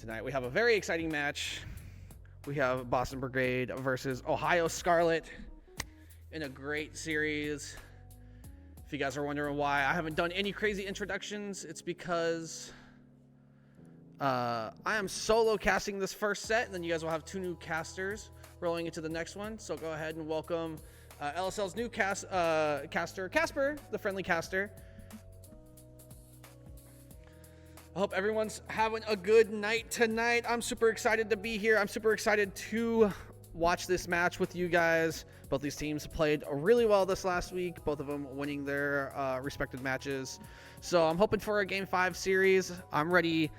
Tonight we have a very exciting match. We have Boston Brigade versus Ohio Scarlet in a great series. If you guys are wondering why I haven't done any crazy introductions, it's because I am solo casting this first set, and then you guys will have two new casters rolling into the next one. So go ahead and welcome LSL's new caster, Casper, the friendly caster. I hope everyone's having a good night tonight. I'm super excited to be here. I'm super excited to watch this match with you guys. Both these teams played really well this last week, both of them winning their respective matches. So I'm hoping for a Game 5 series. I'm ready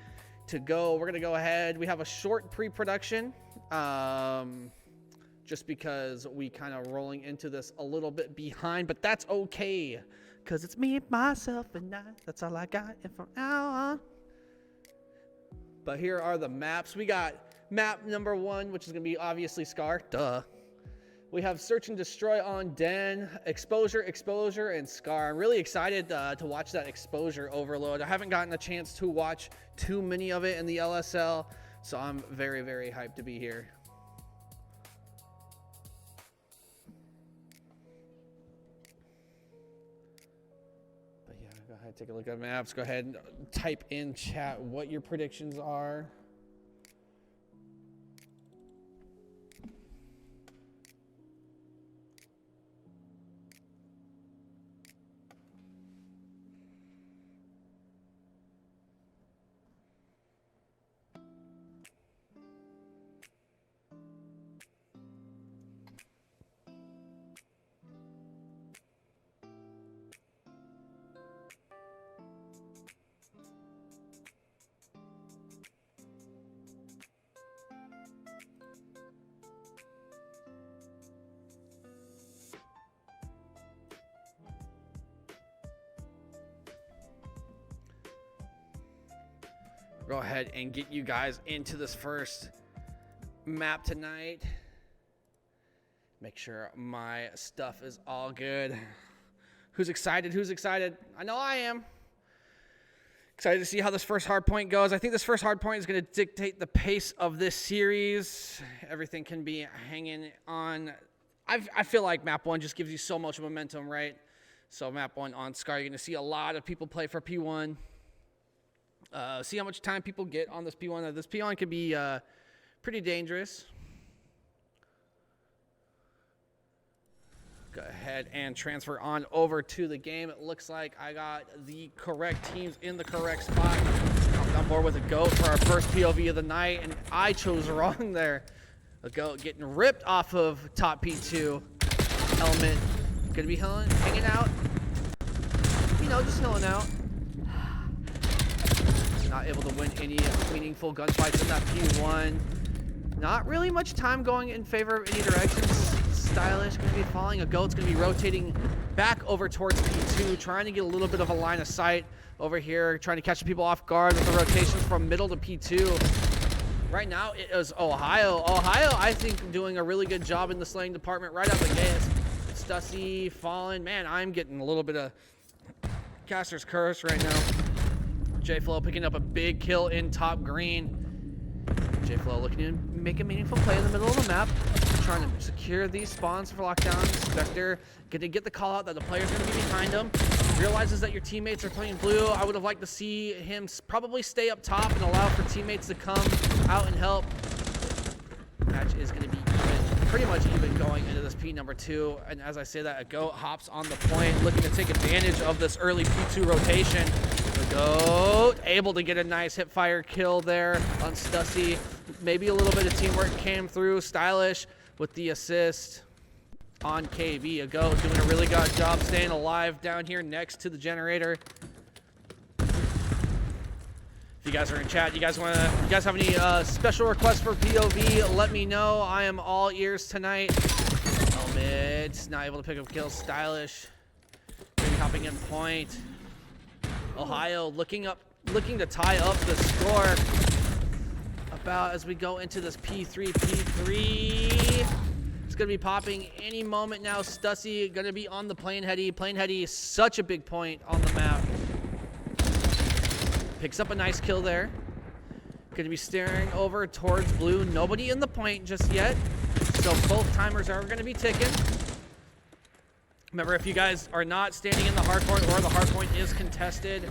to go. We're going to go ahead. We have a short pre-production just because we kind of rolling into this a little bit behind, but that's okay because it's me, myself, and I. That's all I got from now on. But here are the maps. We got map number 1, which is going to be obviously Scar. Duh. We have Search and Destroy on Den, Exposure, and Scar. I'm really excited to watch that Exposure overload. I haven't gotten a chance to watch too many of it in the LSL, so I'm very, very hyped to be here. Go ahead, take a look at maps. Go ahead and type in chat what your predictions are. Go ahead and get you guys into this first map tonight. Make sure my stuff is all good. Who's excited? Who's excited? I know I am. Excited to see how this first hard point goes. I think this first hard point is going to dictate the pace of this series. Everything can be hanging on. I feel like map 1 just gives you so much momentum, right? So map 1 on Scar, you're going to see a lot of people play for P1. See how much time people get on this P1. This P1 could be pretty dangerous. Go ahead and transfer on over to the game. It looks like I got the correct teams in the correct spot. Coming on board with a GOAT for our first POV of the night, and I chose wrong there. A GOAT getting ripped off of top P2. Element gonna be hanging out. You know, just chilling out. Not able to win any meaningful gunfights in that P1. Not really much time going in favor of any directions. Stylish going to be falling. A GOAT's going to be rotating back over towards P2, trying to get a little bit of a line of sight over here, trying to catch people off guard with the rotations from middle to P2. Right now, it is Ohio. Ohio, I think, doing a really good job in the slaying department right out the gate. Stussy, Fallen. Man, I'm getting a little bit of caster's curse right now. J-Flow picking up a big kill in top green. J-Flow looking to make a meaningful play in the middle of the map. Trying to secure these spawns for lockdown. Spectre going to get the call out that the player's going to be behind him. Realizes that your teammates are playing blue. I would have liked to see him probably stay up top and allow for teammates to come out and help. Match is going to be even, pretty much even going into this P number 2. And as I say that, a GOAT hops on the point, looking to take advantage of this early P2 rotation. The GOAT able to get a nice hip fire kill there on Stussy. Maybe a little bit of teamwork came through. Stylish with the assist on KB. A GOAT doing a really good job staying alive down here next to the generator. If you guys are in chat, you guys have any special requests for POV, let me know. I am all ears tonight. Helmet, not able to pick up kills. Stylish, maybe hopping in point. Ohio looking to tie up the score. About as we go into this P3. It's gonna be popping any moment now. Stussy gonna be on the plane heady. Plane heady is such a big point on the map. Picks up a nice kill there. Going to be staring over towards blue. Nobody in the point just yet. So both timers are going to be ticking. Remember, if you guys are not standing in the hard point or the hard point is contested,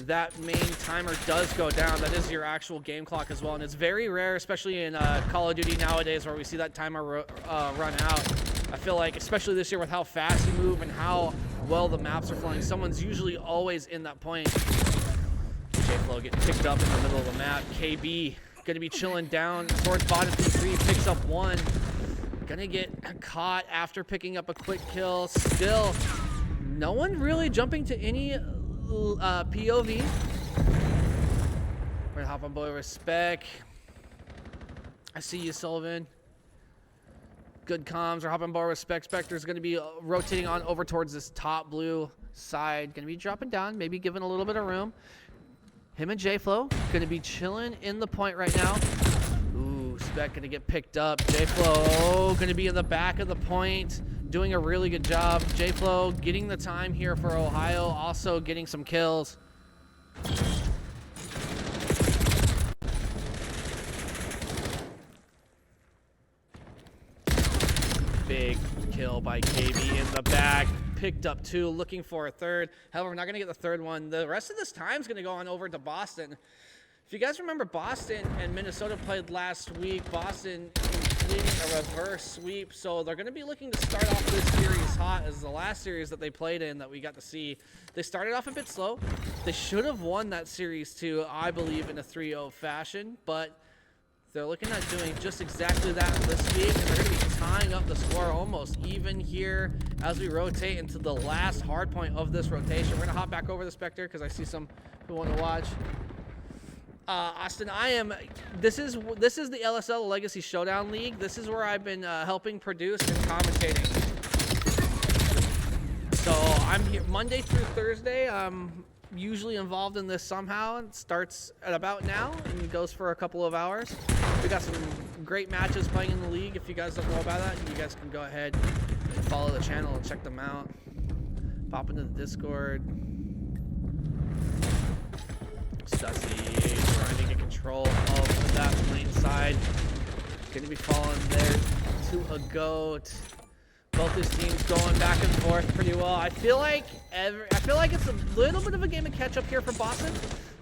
that main timer does go down. That is your actual game clock as well. And it's very rare, especially in Call of Duty nowadays, where we see that timer run out. I feel like, especially this year with how fast you move and how well the maps are flowing, someone's usually always in that point. J-Flow getting picked up in the middle of the map. KB going to be chilling down towards bottom P3, picks up one. Gonna get caught after picking up a quick kill. Still, no one really jumping to any POV. We're gonna hop on board with Spec. I see you, Sullivan. Good comms. We're hopping on board with Spec. Spectre's gonna be rotating on over towards this top blue side. Gonna be dropping down, maybe giving a little bit of room. Him and J-Flow gonna be chilling in the point right now. Spec gonna get picked up. J-Flow gonna be in the back of the point, doing a really good job. J-Flow getting the time here for Ohio, also getting some kills. Big kill by KB in the back. Picked up two, looking for a third. However, we're not gonna get the third one. The rest of this time is gonna go on over to Boston. If you guys remember, Boston and Minnesota played last week. Boston completing a reverse sweep, so they're going to be looking to start off this series hot, as the last series that they played in that we got to see. They started off a bit slow. They should have won that series too, I believe, in a 3-0 fashion, but they're looking at doing just exactly that this week, and they're going to be tying up the score almost even here as we rotate into the last hard point of this rotation. We're going to hop back over the Spectre because I see some who want to watch. Austin, this is the LSL Legacy Showdown League. This is where I've been helping produce and commentating. So I'm here Monday through Thursday. I'm usually involved in this somehow. It starts at about now and goes for a couple of hours. We got some great matches playing in the league. If you guys don't know about that, you guys can go ahead and follow the channel and check them out. Pop into the Discord. Stussy trying to get control of that lane side. Going to be falling there to a goat. Both these teams going back and forth pretty well. I feel like it's a little bit of a game of catch up here for Boston.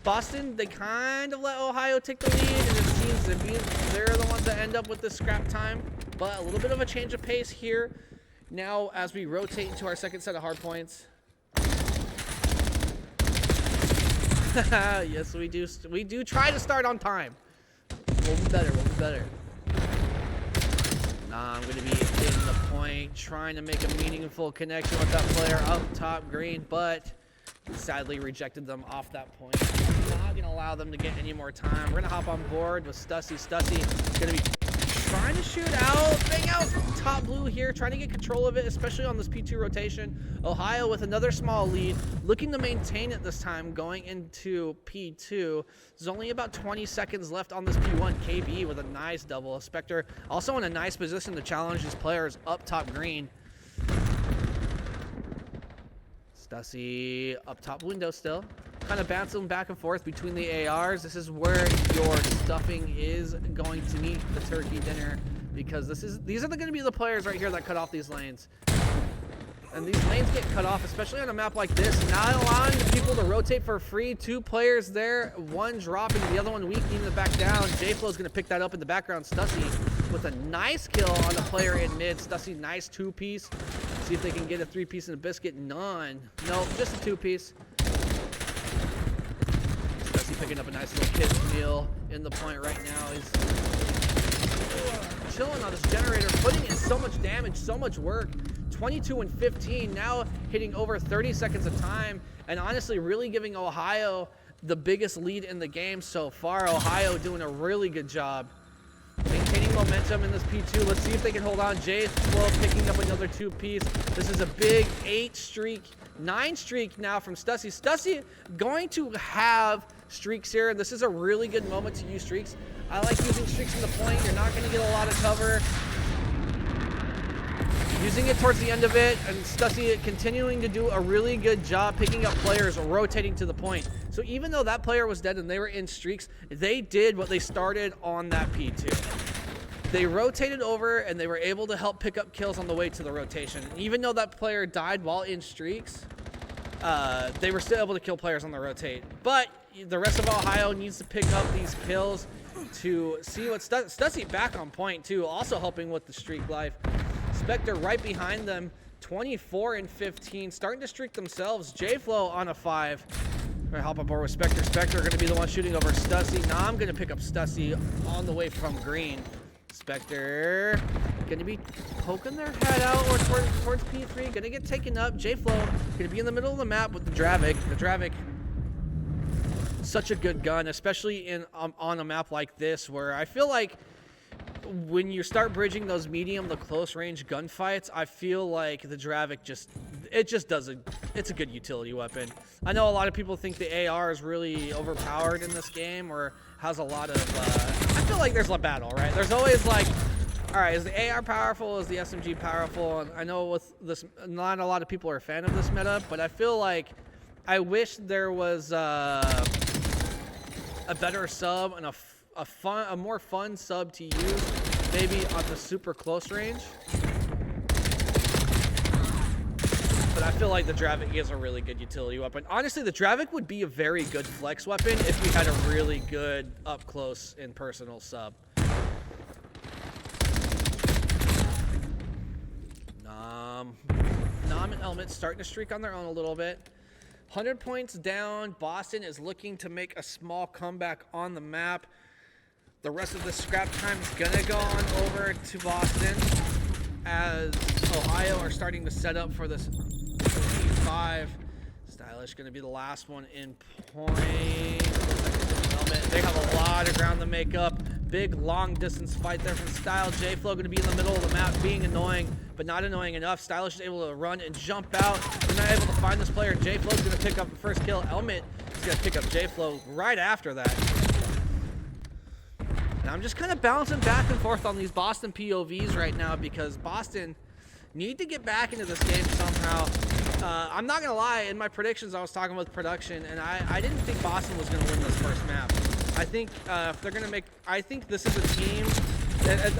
Boston, they kind of let Ohio take the lead, and it seems that they're the ones that end up with the scrap time. But a little bit of a change of pace here now as we rotate into our second set of hard points. Yes, we do. We do try to start on time. We'll be better. We'll be better. Nah, I'm going to be in the point, trying to make a meaningful connection with that player up top green, but sadly rejected them off that point. Not going to allow them to get any more time. We're going to hop on board with Stussy. Stussy going to be trying to shoot out, bang out top blue here, trying to get control of it, especially on this P2 rotation. Ohio with another small lead, looking to maintain it this time going into P2. There's only about 20 seconds left on this P1. KB with a nice double. Spectre also in a nice position to challenge these players up top green. Stussy up top window still. Kind of bouncing back and forth between the ARs. This is where your stuffing is going to meet the turkey dinner, because these are going to be the players right here that cut off these lanes. And these lanes get cut off, especially on a map like this, not allowing people to rotate for free. Two players there, one dropping, the other one weak, needing to back down. J-Flow is going to pick that up in the background. Stussy with a nice kill on the player in mid. Stussy, nice two-piece. See if they can get a three-piece and a biscuit. None. Nope, just a two-piece. Picking up a nice little kid's meal in the point right now. He's chilling on this generator, putting in so much damage, so much work. 22 and 15, now hitting over 30 seconds of time, and honestly really giving Ohio the biggest lead in the game so far. Ohio doing a really good job maintaining momentum in this P2. Let's see if they can hold on. J-Flow picking up another two-piece. This is a big 9 streak now from Stussy. Stussy going to have streaks here. This is a really good moment to use streaks. I like using streaks in the point. You're not going to get a lot of cover. using it towards the end of it, and Stussy continuing to do a really good job picking up players, rotating to the point. So even though that player was dead and they were in streaks, they did what they started on that P2. They rotated over and they were able to help pick up kills on the way to the rotation. And even though that player died while in streaks, they were still able to kill players on the rotate. But the rest of Ohio needs to pick up these kills to see what Stussy back on point too, also helping with the streak life. Spectre right behind them, 24 and 15, starting to streak themselves. J-Flow on a 5. We're gonna hop on board with Spectre. Spectre gonna be the one shooting over Stussy. Now I'm gonna pick up Stussy on the way from green. Spectre gonna be poking their head out or towards P3, gonna get taken up. J-Flow gonna be in the middle of the map with the Dravik. The Dravik, such a good gun, especially on a map like this, where I feel like when you start bridging those medium to close range gunfights, I feel like the Dravik it's a good utility weapon. I know a lot of people think the AR is really overpowered in this game or has a lot of, I feel like there's a battle, right? There's always like, all right, is the AR powerful? Is the SMG powerful? And I know with this, not a lot of people are a fan of this meta, but I feel like I wish there was a better sub and a more fun sub to use, maybe on the super close range. But I feel like the Dravik is a really good utility weapon. Honestly, the Dravik would be a very good flex weapon if we had a really good up close and personal sub. Nom and Helmet starting to streak on their own a little bit. 100 points down. Boston is looking to make a small comeback on the map. The rest of the scrap time is gonna go on over to Boston as Ohio are starting to set up for this P5. Stylish gonna be the last one in point. They have a lot of ground to make up. Big long distance fight there from Style. J-Flow gonna be in the middle of the map being annoying, but not annoying enough. Stylish is able to run and jump out. They're not able to find this player. J-Flow's gonna pick up the first kill. Elmet is gonna pick up J-Flow right after that. And I'm just kind of bouncing back and forth on these Boston POVs right now because Boston need to get back into this game somehow. I'm not gonna lie, in my predictions I was talking with production and I didn't think Boston was gonna win this first map. I think if they're gonna I think this is a team,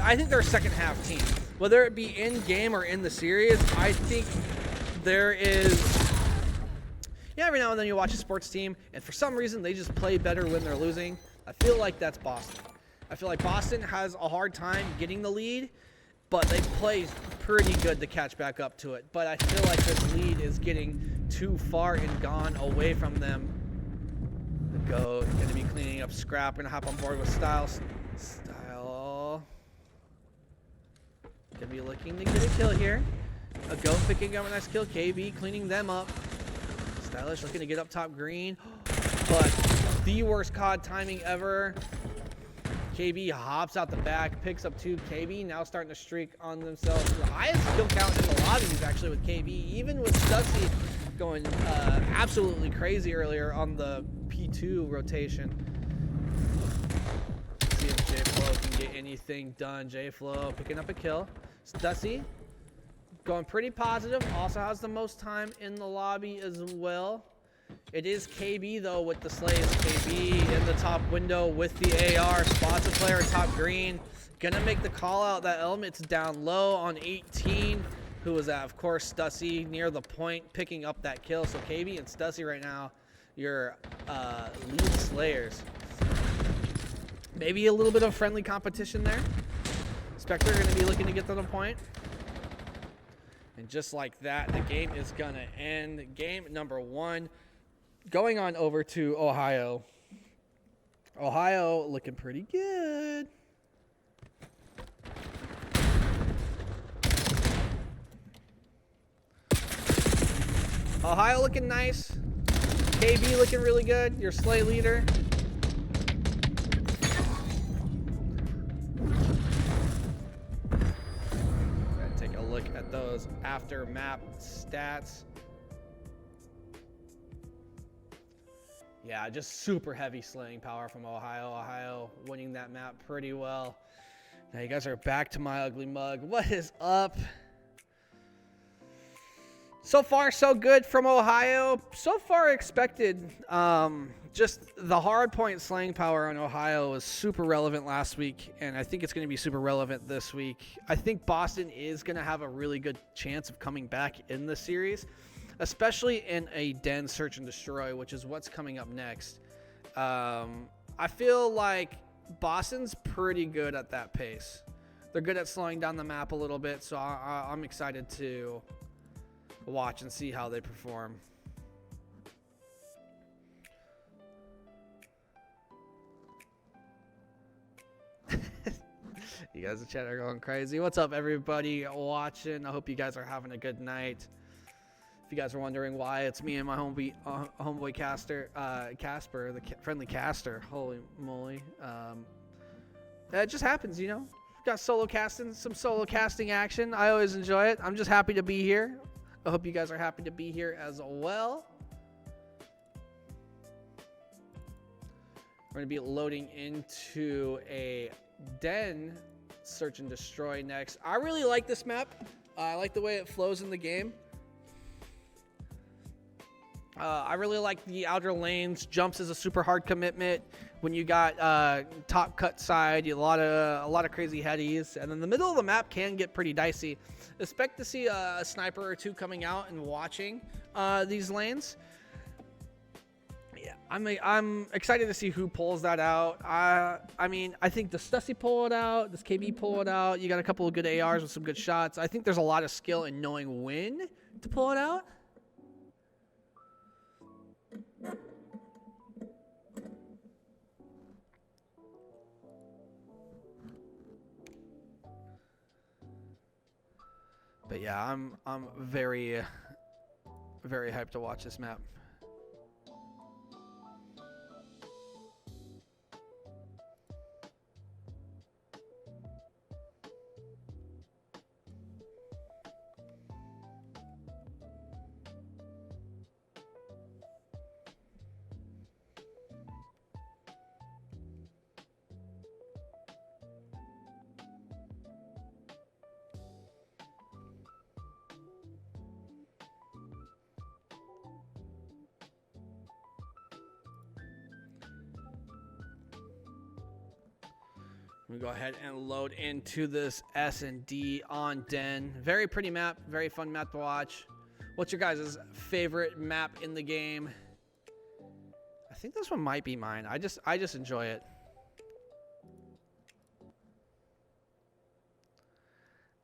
I think they're a second half team. Whether it be in game or in the series, I think there is, every now and then you watch a sports team and for some reason they just play better when they're losing. I feel like that's Boston. I feel like Boston has a hard time getting the lead, but they play pretty good to catch back up to it. But I feel like this lead is getting too far and gone away from them. The GOAT is going to be cleaning up scrap. We're going to hop on board with Style. Style going to be looking to get a kill here. A GOAT picking up a nice kill. KB cleaning them up. Stylish looking to get up top green. But the worst COD timing ever. KB hops out the back, picks up 2. KB now starting to streak on themselves. The highest kill count in the lobbies actually with KB, even with Stussy going absolutely crazy earlier on the P2 rotation. Let's see if J-Flow can get anything done. J-Flow picking up a kill. Stussy going pretty positive, also has the most time in the lobby as well. It is KB though with the slays. KB in the top window with the AR, spots a player top green. Gonna make the call out that Elmet's down low on 18. Who was that? Of course, Stussy near the point picking up that kill. So KB and Stussy right now, your lead slayers. Maybe a little bit of friendly competition there. Spectre gonna be looking to get to the point. And just like that, the game is gonna end. Game number 1. Going on over to Ohio. Ohio looking pretty good. Ohio looking nice. KB looking really good. Your slay leader. Take a look at those after map stats. Yeah, just super heavy slaying power from Ohio. Ohio winning that map pretty well. Now you guys are back to my ugly mug. What is up? So far, so good from Ohio. So far expected. Just the hard point slaying power on Ohio was super relevant last week, and I think it's going to be super relevant this week. I think Boston is going to have a really good chance of coming back in the series, especially in a Den Search and Destroy, which is what's coming up next. I feel like Boston's pretty good at that pace. They're good at slowing down the map a little bit, so I'm excited to watch and see how they perform. You guys in chat are going crazy. What's up, everybody watching? I hope you guys are having a good night. If you guys are wondering why it's me and my homeboy Casper, the friendly caster. Holy moly. It just happens, you know. Got solo casting, some solo casting action. I always enjoy it. I'm just happy to be here. I hope you guys are happy to be here as well. We're going to be loading into a Den Search and Destroy next. I really like this map. I like the way it flows in the game. I really like the outer lanes. Jumps is a super hard commitment. When you got top cut side, a lot of crazy headies, and then the middle of the map can get pretty dicey. Expect to see a sniper or two coming out and watching these lanes. Yeah, I'm excited to see who pulls that out. I mean, I think does Stussy pull it out? Does KB pull it out? You got a couple of good ARs with some good shots. I think there's a lot of skill in knowing when to pull it out. But yeah, I'm very hyped to watch this map. We go ahead and load into this S&D on Den. Very pretty map, very fun map to watch. What's your guys' favorite map in the game? I think this one might be mine. I just enjoy it.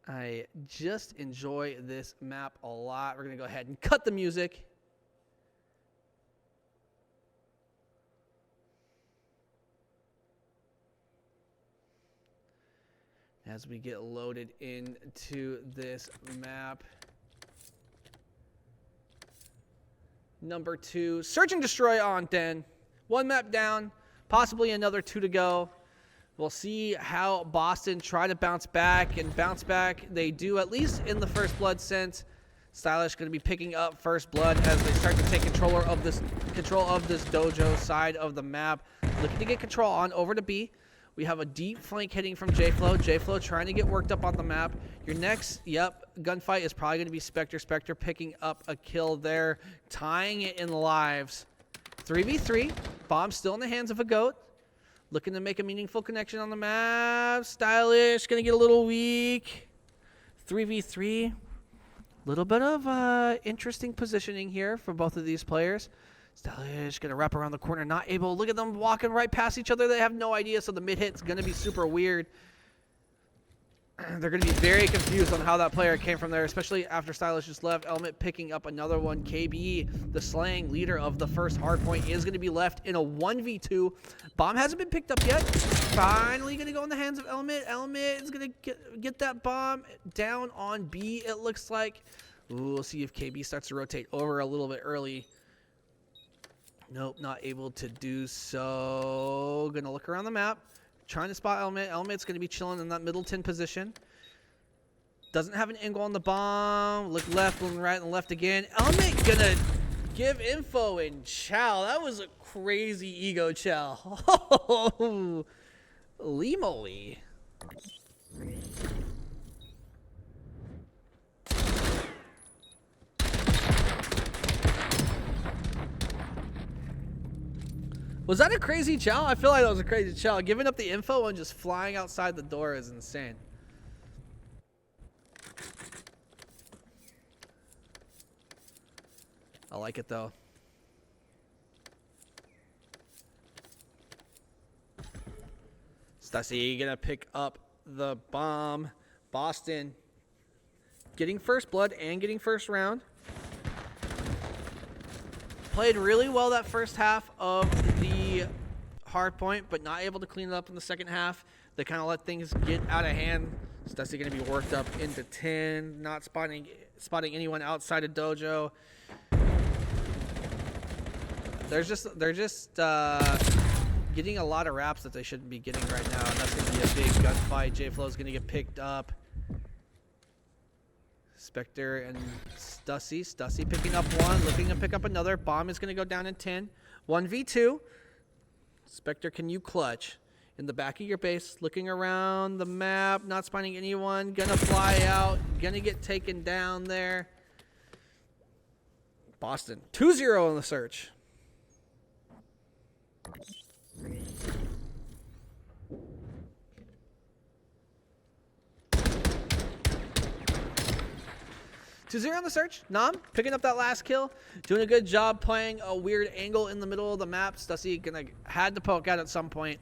I just enjoy this map a lot. We're gonna go ahead and cut the music. As we get loaded into this map. Number 2, Search and Destroy on Den. One map down, possibly another 2 to go. We'll see how Boston try to bounce back, and bounce back they do, at least in the first blood sense. Stylish going to be picking up first blood as they start to take control of this dojo side of the map. Looking to get control on over to B. We have a deep flank hitting from J-Flow. J-Flow trying to get worked up on the map. Your next, gunfight is probably going to be Spectre. Spectre picking up a kill there, tying it in lives. 3v3. Bomb still in the hands of a goat. Looking to make a meaningful connection on the map. Stylish, going to get a little weak. 3v3. Little bit of interesting positioning here for both of these players. Stylish going to wrap around the corner, not able. Look at them walking right past each other. They have no idea, so the mid-hit's going to be super weird. They're going to be very confused on how that player came from there, especially after Stylish just left. Element picking up another one. KB, the slaying leader of the first hardpoint, is going to be left in a 1v2. Bomb hasn't been picked up yet. Finally going to go in the hands of Element. Element is going to get that bomb down on B, it looks like. Ooh, we'll see if KB starts to rotate over a little bit early. Nope, not able to do so. Gonna look around the map. Trying to spot Element. Element's gonna be chilling in that middle 10 position. Doesn't have an angle on the bomb. Look left, look right, and left again. Element gonna give info and chow. That was a crazy ego chow. Holy moly. Was that a crazy chow? I feel like that was a crazy chow. Giving up the info and just flying outside the door is insane. I like it though. Stussy gonna pick up the bomb. Boston getting first blood and getting first round. Played really well that first half of the hard point, but not able to clean it up in the second half. They kind of let things get out of hand. Stussy gonna be worked up into 10, not spotting anyone outside of dojo. They're just getting a lot of raps that they shouldn't be getting right now, and that's going to be a big gunfight. J-Flow's going to get picked up. Spectre and Stussy. Stussy picking up one, looking to pick up another. Bomb is going to go down in 10. 1v2. Spectre, can you clutch? In the back of your base, looking around the map, not spotting anyone. Gonna fly out. Gonna get taken down there. Boston, 2-0 in the search. 2-0 on the search. Nam picking up that last kill. Doing a good job playing a weird angle in the middle of the map. Stussy had to poke out at some point.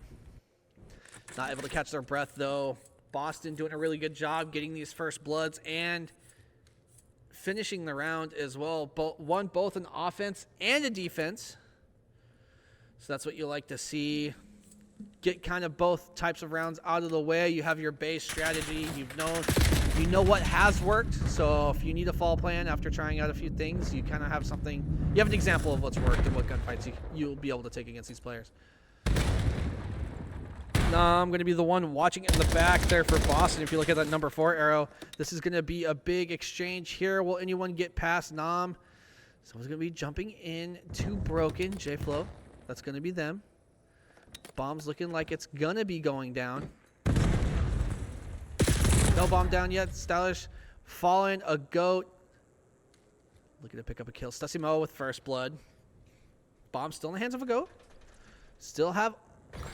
Not able to catch their breath though. Boston doing a really good job getting these first bloods and finishing the round as well. Won both an offense and a defense. So that's what you like to see. Get kind of both types of rounds out of the way. You have your base strategy. You know what has worked. So if you need a fall plan after trying out a few things, you kind of have something. You have an example of what's worked and what gunfights you'll be able to take against these players. I'm going to be the one watching in the back there for Boston. If you look at that number 4 arrow, this is going to be a big exchange here. Will anyone get past Nam? Someone's going to be jumping in to Broken. J-Flow. That's going to be them. Bomb's looking like it's going to be going down. No bomb down yet. Stylish falling. A goat. Looking to pick up a kill. Stussy Mo with first blood. Bomb still in the hands of a goat. Still have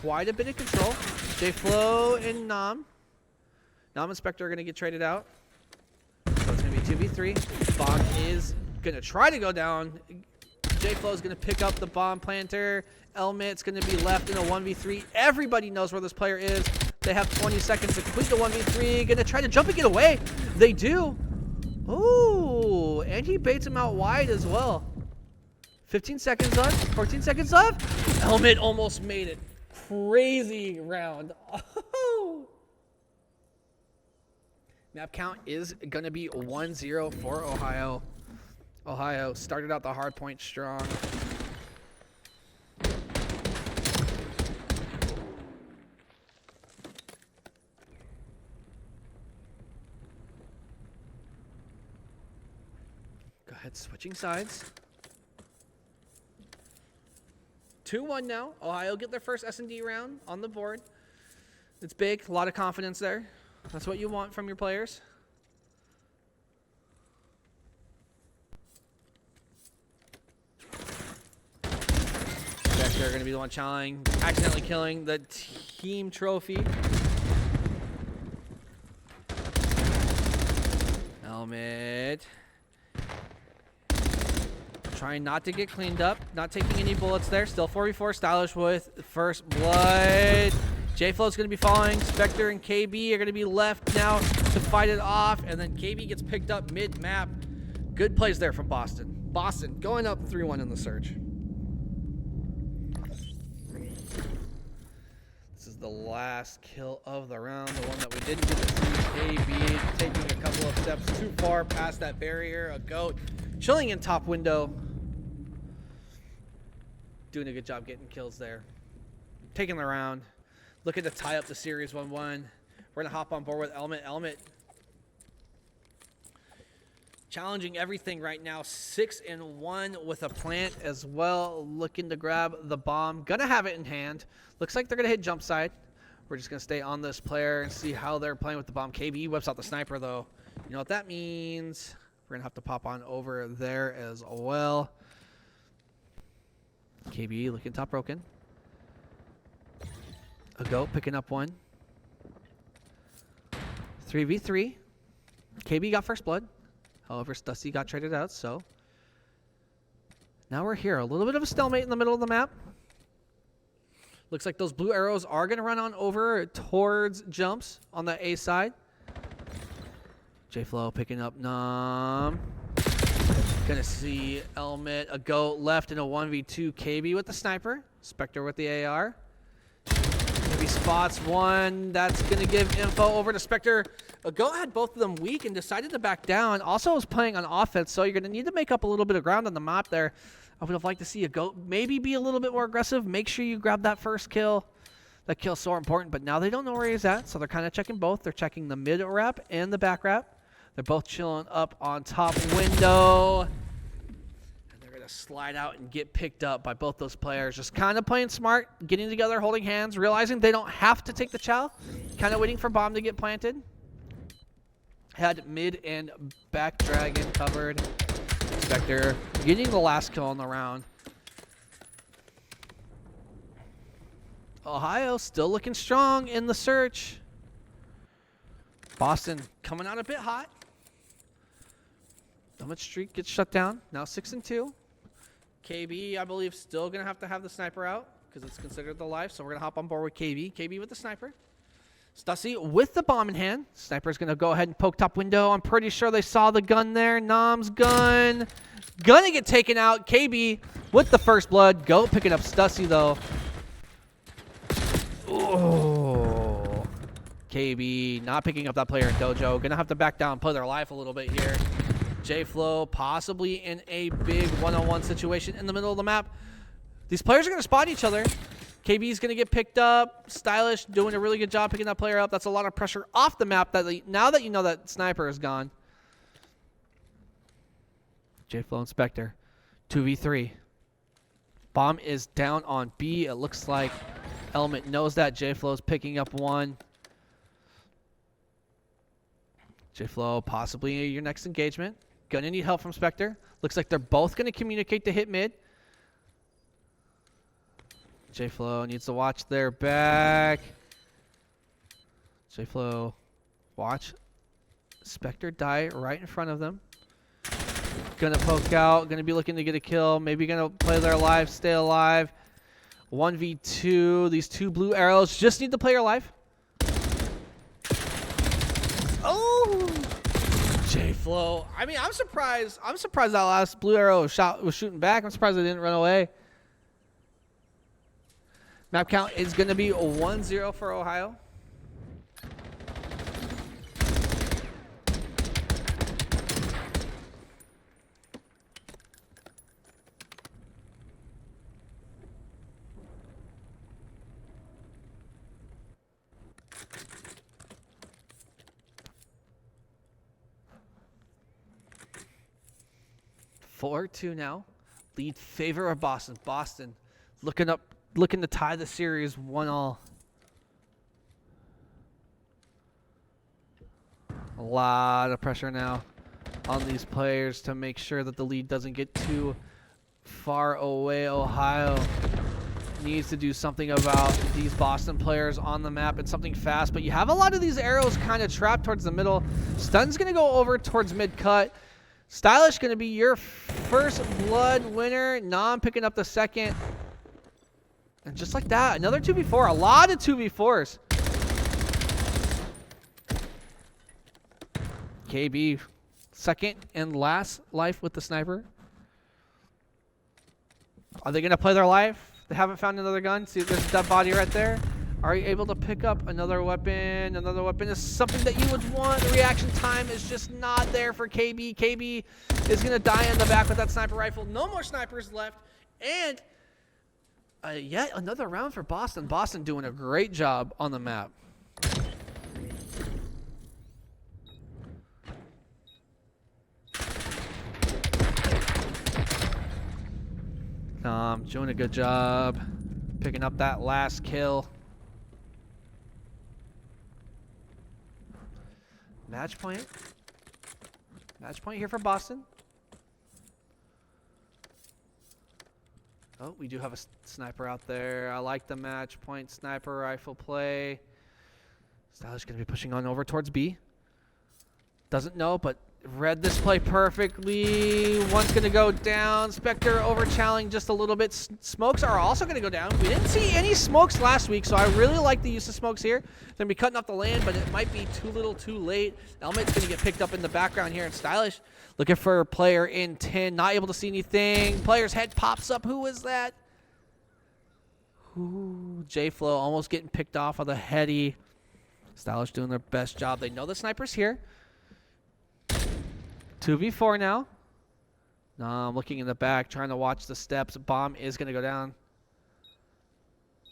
quite a bit of control. J-Flow and Nam. Nam and Spectre are going to get traded out. So it's going to be 2v3. Bomb is going to try to go down. J-Flow is going to pick up the bomb planter. Elmit's going to be left in a 1v3. Everybody knows where this player is. They have 20 seconds to complete the 1v3. Going to try to jump and get away. They do. Ooh, and he baits him out wide as well. 15 seconds left. 14 seconds left. Elmit almost made it. Crazy round. Oh. Map count is going to be 1-0 for Ohio. Ohio started out the hard point strong. Go ahead, switching sides. 2-1 now. Ohio get their first S&D round on the board. It's big. A lot of confidence there. That's what you want from your players. They're going to be the one challenging, accidentally killing the team trophy. Helmet. Trying not to get cleaned up. Not taking any bullets there. Still 4v4. Stylish with first blood. J-Flow's going to be falling. Spectre and KB are going to be left now to fight it off. And then KB gets picked up mid-map. Good plays there from Boston. Boston going up 3-1 in the search. This is the last kill of the round. The one that we didn't get to see. KB taking a couple of steps too far past that barrier. A goat chilling in top window. Doing a good job getting kills there. Taking the round. Looking to tie up the series 1-1. We're going to hop on board with Elmet. Elmet challenging everything right now. 6-1 with a plant as well. Looking to grab the bomb. Gonna have it in hand. Looks like they're going to hit jump side. We're just going to stay on this player and see how they're playing with the bomb. KB whips out the sniper though. You know what that means. We're going to have to pop on over there as well. KB looking top broken. A goat picking up one. 3v3. KB got first blood. However, Stussy got traded out, so. Now we're here. A little bit of a stalemate in the middle of the map. Looks like those blue arrows are going to run on over towards jumps on the A side. J-Flow picking up Nom. Gonna see Elmet, a goat left in a 1v2. KB with the sniper. Spectre with the AR. Maybe spots one. That's gonna give info over to Spectre. A goat had both of them weak and decided to back down. Also was playing on offense, so you're gonna need to make up a little bit of ground on the map there. I would have liked to see a goat maybe be a little bit more aggressive. Make sure you grab that first kill. That kill's so important, but now they don't know where he's at, so they're kind of checking both. They're checking the mid wrap and the back wrap. They're both chilling up on top window. And they're going to slide out and get picked up by both those players. Just kind of playing smart, getting together, holding hands, realizing they don't have to take the chow. Kind of waiting for bomb to get planted. Had mid and back dragon covered. Spectre getting the last kill on the round. Ohio still looking strong in the search. Boston coming out a bit hot. Helmet streak gets shut down. Now 6-2. KB, I believe, still going to have the sniper out because it's considered the life. So we're going to hop on board with KB. KB with the sniper. Stussy with the bomb in hand. Sniper's going to go ahead and poke top window. I'm pretty sure they saw the gun there. Nom's gun. Gonna get taken out. KB with the first blood. Goat picking up Stussy, though. Oh. KB not picking up that player in Dojo. Gonna have to back down and play their life a little bit here. J-Flow possibly in a big one-on-one situation in the middle of the map. These players are gonna spot each other. KB's gonna get picked up. Stylish doing a really good job picking that player up. That's a lot of pressure off the map now that you know that sniper is gone. J-Flow and Spectre. 2v3. Bomb is down on B. It looks like Element knows that. J-Flow's picking up one. J-Flow possibly your next engagement. Gonna need help from Spectre. Looks like they're both gonna communicate to hit mid. J-Flow needs to watch their back. J-Flow watch Spectre die right in front of them. Gonna poke out. Gonna be looking to get a kill. Maybe gonna play their life, stay alive. 1v2. These two blue arrows just need the player alive. Oh! J-Flow. I mean, I'm surprised. I'm surprised that last blue arrow was shooting back. I'm surprised they didn't run away. Map count is going to be 1-0 for Ohio. Four-2 now. Lead favor of Boston. Boston looking to tie the series 1-1. A lot of pressure now on these players to make sure that the lead doesn't get too far away. Ohio needs to do something about these Boston players on the map and something fast, but you have a lot of these arrows kind of trapped towards the middle. Stun's going to go over towards mid-cut. Stylish going to be your first blood winner. Nom picking up the second. And just like that, another 2v4. A lot of 2v4s. KB, second and last life with the sniper. Are they going to play their life? They haven't found another gun. See, there's a dead body right there. Are you able to pick up another weapon? Another weapon is something that you would want. The reaction time is just not there for KB. KB is going to die in the back with that sniper rifle. No more snipers left. And yet another round for Boston. Boston doing a great job on the map. Doing a good job picking up that last kill. Match point. Match point here for Boston. Oh, we do have a sniper out there. I like the match point sniper rifle play. Stylish going to be pushing on over towards B. Doesn't know, but read this play perfectly. One's going to go down. Spectre over-challenging just a little bit. Smokes are also going to go down. We didn't see any smokes last week, so I really like the use of smokes here. They're going to be cutting off the land, but it might be too little too late. Elmet's going to get picked up in the background here, and Stylish looking for a player in 10. Not able to see anything. Player's head pops up. Who is that? Ooh, J-Flow almost getting picked off of the heady. Stylish doing their best job. They know the sniper's here. 2v4 now. I'm looking in the back, trying to watch the steps. Bomb is going to go down.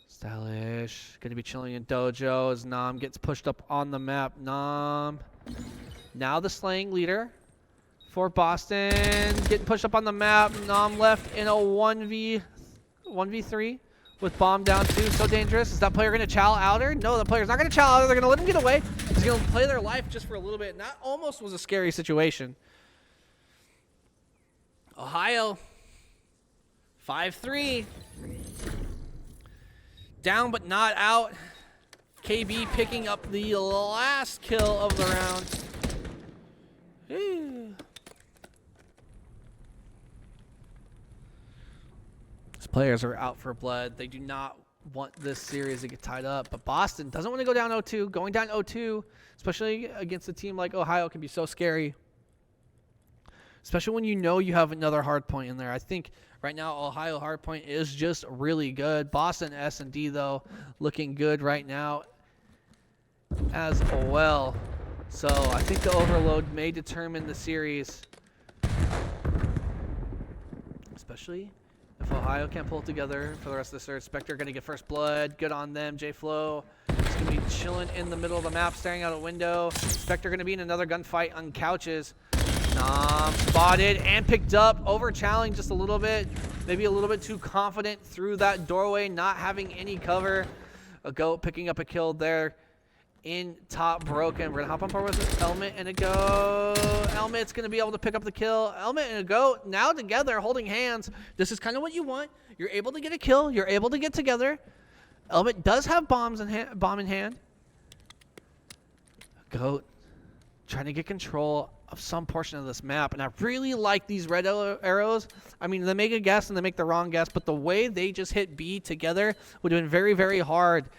Stylish going to be chilling in dojo as Nam gets pushed up on the map. Nam now the slaying leader for Boston. Getting pushed up on the map. Nam left in a 1v3 with bomb down too. So dangerous. Is that player going to chow outer? No, the player's not going to chow outer. They're going to let him get away. He's going to play their life just for a little bit. And that almost was a scary situation. Ohio, 5-3. Down but not out. KB picking up the last kill of the round. These players are out for blood. They do not want this series to get tied up. But Boston doesn't want to go down 0-2. Going down 0-2, especially against a team like Ohio, can be so scary. Especially when you know you have another hard point in there. I think right now Ohio hard point is just really good. Boston S&D, though, looking good right now as well. So I think the overload may determine the series. Especially if Ohio can't pull it together for the rest of the series. Spectre going to get first blood. Good on them. J-Flow is going to be chilling in the middle of the map, staring out a window. Spectre going to be in another gunfight on couches. Spotted and picked up. Over-challenging just a little bit. Maybe a little bit too confident through that doorway, not having any cover. A goat picking up a kill there in top broken. We're going to hop on board with Element and a goat. Element's going to be able to pick up the kill. Element and a goat now together holding hands. This is kind of what you want. You're able to get a kill. You're able to get together. Element does have bomb in hand. Goat trying to get control of some portion of this map, and I really like these red arrows. I mean, they make a guess and they make the wrong guess, but the way they just hit B together would have been very, very hard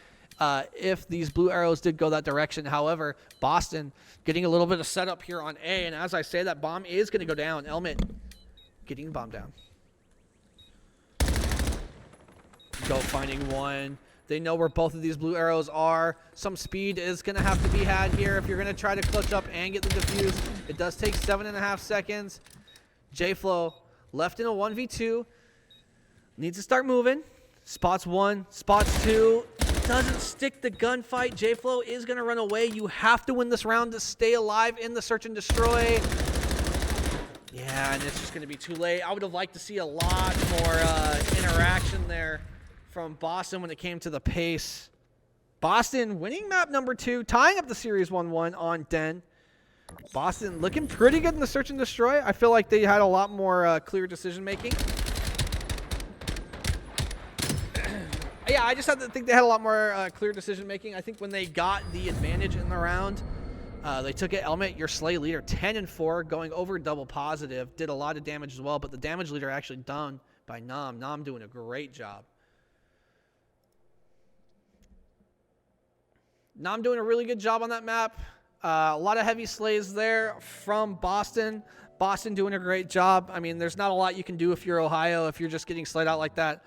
if these blue arrows did go that direction. However, Boston getting a little bit of setup here on A, and as I say, that bomb is going to go down. Elmet getting the bomb down. Go finding one. They know where both of these blue arrows are. Some speed is going to have to be had here if you're going to try to clutch up and get the defuse. It does take 7.5 seconds. J-Flow left in a 1v2. Needs to start moving. Spots 1, spots 2. Doesn't stick the gunfight. J-Flow is going to run away. You have to win this round to stay alive in the search and destroy. Yeah, and it's just going to be too late. I would have liked to see a lot more interaction there from Boston when it came to the pace. Boston winning map number 2, tying up the series 1-1 on Den. Boston looking pretty good in the search and destroy. I feel like they had a lot more clear decision making. Yeah, I just think they had a lot more clear decision making. I think when they got the advantage in the round, they took it. Element, your slay leader, 10-4, going over double positive, did a lot of damage as well, but the damage leader actually done by Nam. Nam doing a great job. Nam doing a really good job on that map. A lot of heavy slays there from Boston. Boston doing a great job. I mean, there's not a lot you can do if you're Ohio, if you're just getting slayed out like that.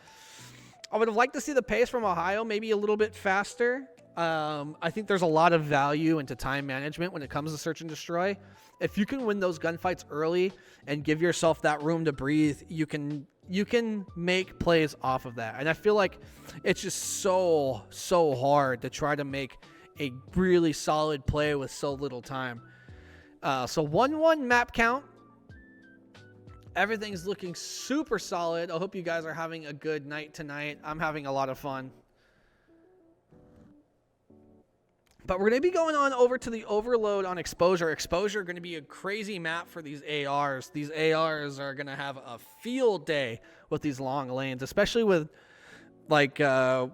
I would have liked to see the pace from Ohio maybe a little bit faster. I think there's a lot of value into time management when it comes to search and destroy. If you can win those gunfights early and give yourself that room to breathe, you can make plays off of that. And I feel like it's just so hard to try to make a really solid play with so little time. So 1-1 map count. Everything's looking super solid. I hope you guys are having a good night tonight. I'm having a lot of fun. But we're going to be going on over to the Overload on Exposure. Exposure going to be a crazy map for these ARs. These ARs are going to have a field day with these long lanes, especially with like the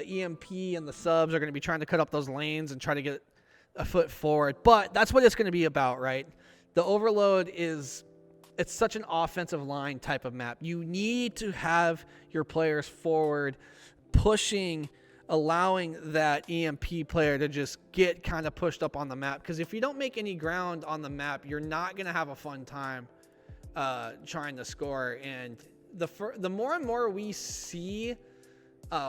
EMP and the subs are going to be trying to cut up those lanes and try to get a foot forward. But that's what it's going to be about, right? The Overload it's such an offensive line type of map. You need to have your players forward, pushing, allowing that EMP player to just get kind of pushed up on the map. Because if you don't make any ground on the map, you're not going to have a fun time trying to score. And the more and more we see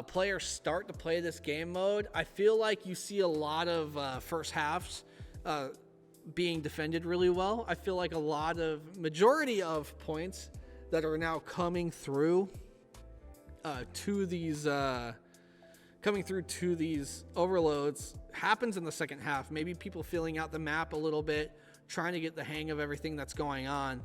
players start to play this game mode, I feel like you see a lot of first halves being defended really well. I feel like a lot of majority of points that are now coming through to these overloads happens in the second half. Maybe people feeling out the map a little bit, trying to get the hang of everything that's going on.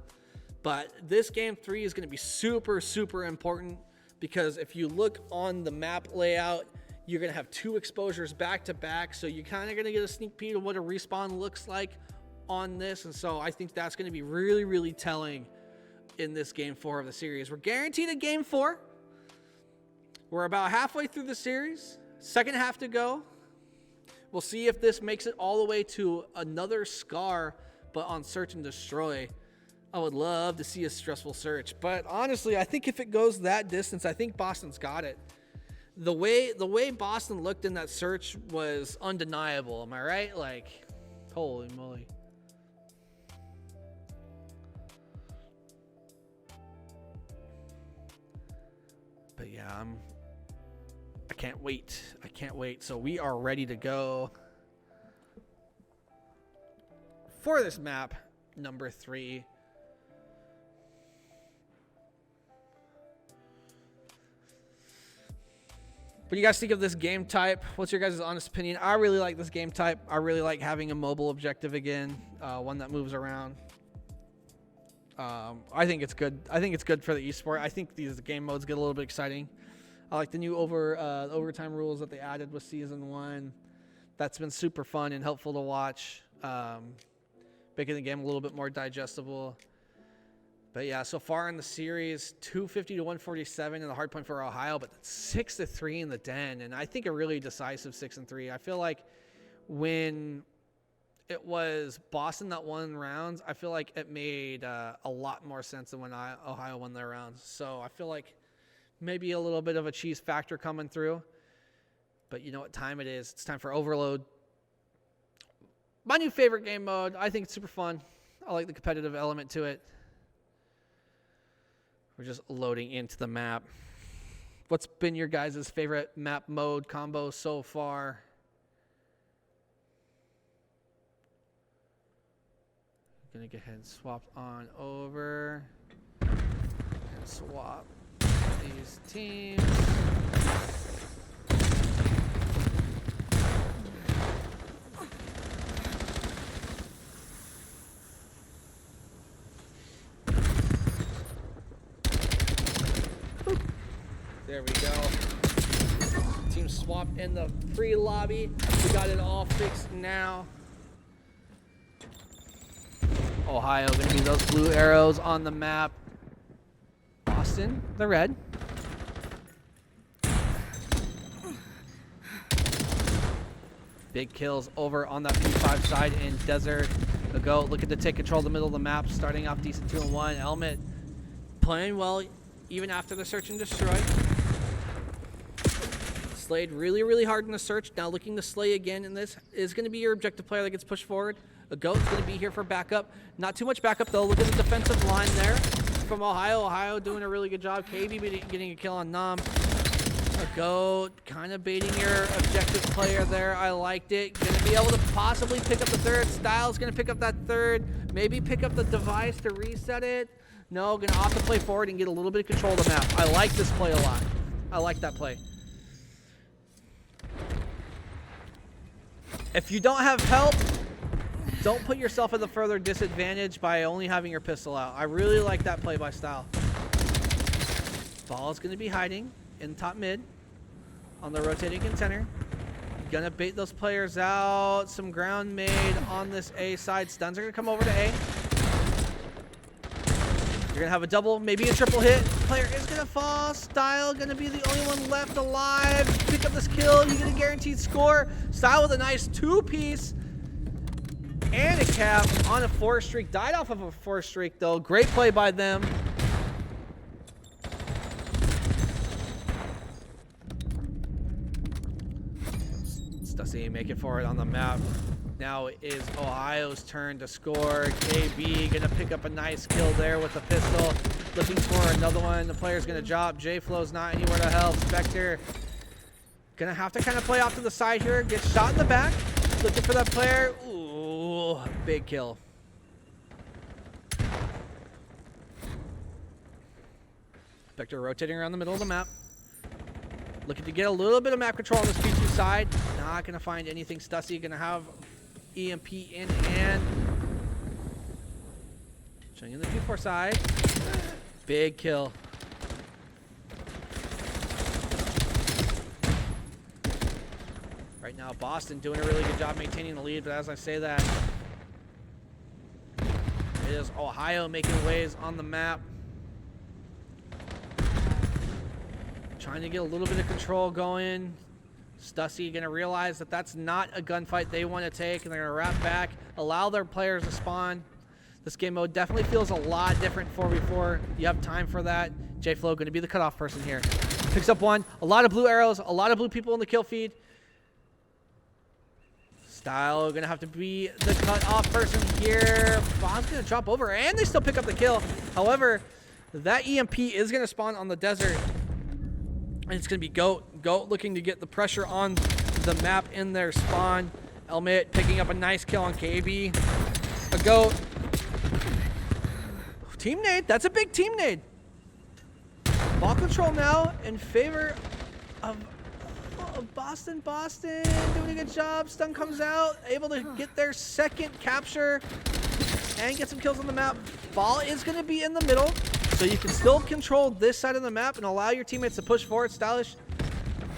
But this game 3 is going to be super, super important, because if you look on the map layout, you're going to have 2 exposures back to back. So you're kind of going to get a sneak peek of what a respawn looks like on this. And so I think that's going to be really, really telling in this game 4 of the series. We're guaranteed a game 4. We're about halfway through the series. Second half to go. We'll see if this makes it all the way to another Scar, but on Search and Destroy. I would love to see a stressful search. But honestly, I think if it goes that distance, I think Boston's got it. The way Boston looked in that search was undeniable. Am I right? Like, holy moly. But yeah, I can't wait. I can't wait. So we are ready to go for this map, number 3. What do you guys think of this game type? What's your guys' honest opinion? I really like this game type. I really like having a mobile objective again, one that moves around. I think it's good. I think it's good for the esport. I think these game modes get a little bit exciting. I like the new overtime rules that they added with Season 1. That's been super fun and helpful to watch, making the game a little bit more digestible. But yeah, so far in the series, 250 to 147 in the hard point for Ohio, but 6-3 in the den, and I think a really decisive 6-3. I feel like when it was Boston that won rounds, I feel like it made a lot more sense than when Ohio won their rounds. So I feel like maybe a little bit of a cheese factor coming through. But you know what time it is. It's time for Overload. My new favorite game mode. I think it's super fun. I like the competitive element to it. We're just loading into the map. What's been your guys' favorite map mode combo so far? Gonna go ahead and swap on over and swap these teams. There we go. Team swapped in the free lobby. We got it all fixed now. Ohio going to be those blue arrows on the map. Boston, the red. Big kills over on that P5 side in Desert. The GOAT looking to take control of the middle of the map, starting off decent 2-1. Helmet playing well even after the search and destroy. Slayed really, really hard in the search. Now looking to slay again, and this is going to be your objective player that gets pushed forward. The GOAT's going to be here for backup. Not too much backup, though. Look at the defensive line there from Ohio. Ohio doing a really good job. KB getting a kill on Nom. The GOAT kind of baiting your objective player there. I liked it. Going to be able to possibly pick up the third. Styles going to pick up that third. Maybe pick up the device to reset it. No, going to opt to play forward and get a little bit of control of the map. I like this play a lot. I like that play. If you don't have help, don't put yourself at a further disadvantage by only having your pistol out. I really like that play by Style. Ball is going to be hiding in top mid on the rotating contender. Gonna bait those players out. Some ground made on this A side. Stuns are gonna come over to A. You're gonna have a double, maybe a triple hit. Player is gonna fall. Style gonna be the only one left alive. Pick up this kill, you get a guaranteed score. Style with a nice 2-piece. And a cap on a 4 streak. Died off of a 4 streak though. Great play by them. Stussy make it forward on the map. Now it is Ohio's turn to score. KB gonna pick up a nice kill there with a pistol. Looking for another one. The player's gonna drop. J-Flow's not anywhere to help. Spectre gonna have to kind of play off to the side here. Get shot in the back. Looking for that player. Ooh, big kill. Spectre rotating around the middle of the map. Looking to get a little bit of map control on this P2 side. Not going to find anything. Stussy going to have EMP in hand. Showing in the P4 side. Big kill. Right now, Boston doing a really good job maintaining the lead. But as I say that, it is Ohio making waves on the map. Trying to get a little bit of control going. Stussy going to realize that that's not a gunfight they want to take, and they're going to wrap back, allow their players to spawn. This game mode definitely feels a lot different 4v4. You have time for that. J-Flow going to be the cutoff person here. Picks up one. A lot of blue arrows, a lot of blue people in the kill feed. Style going to have to be the cutoff person here. Bomb's going to drop over, and they still pick up the kill. However, that EMP is going to spawn on the desert. And it's going to be Goat. Goat looking to get the pressure on the map in their spawn. Elmit picking up a nice kill on KB. A Goat. Team nade. That's a big team nade. Ball control now in favor of Boston. Boston doing a good job. Stun comes out. Able to get their second capture and get some kills on the map. Ball is going to be in the middle. So you can still control this side of the map and allow your teammates to push forward. Stylish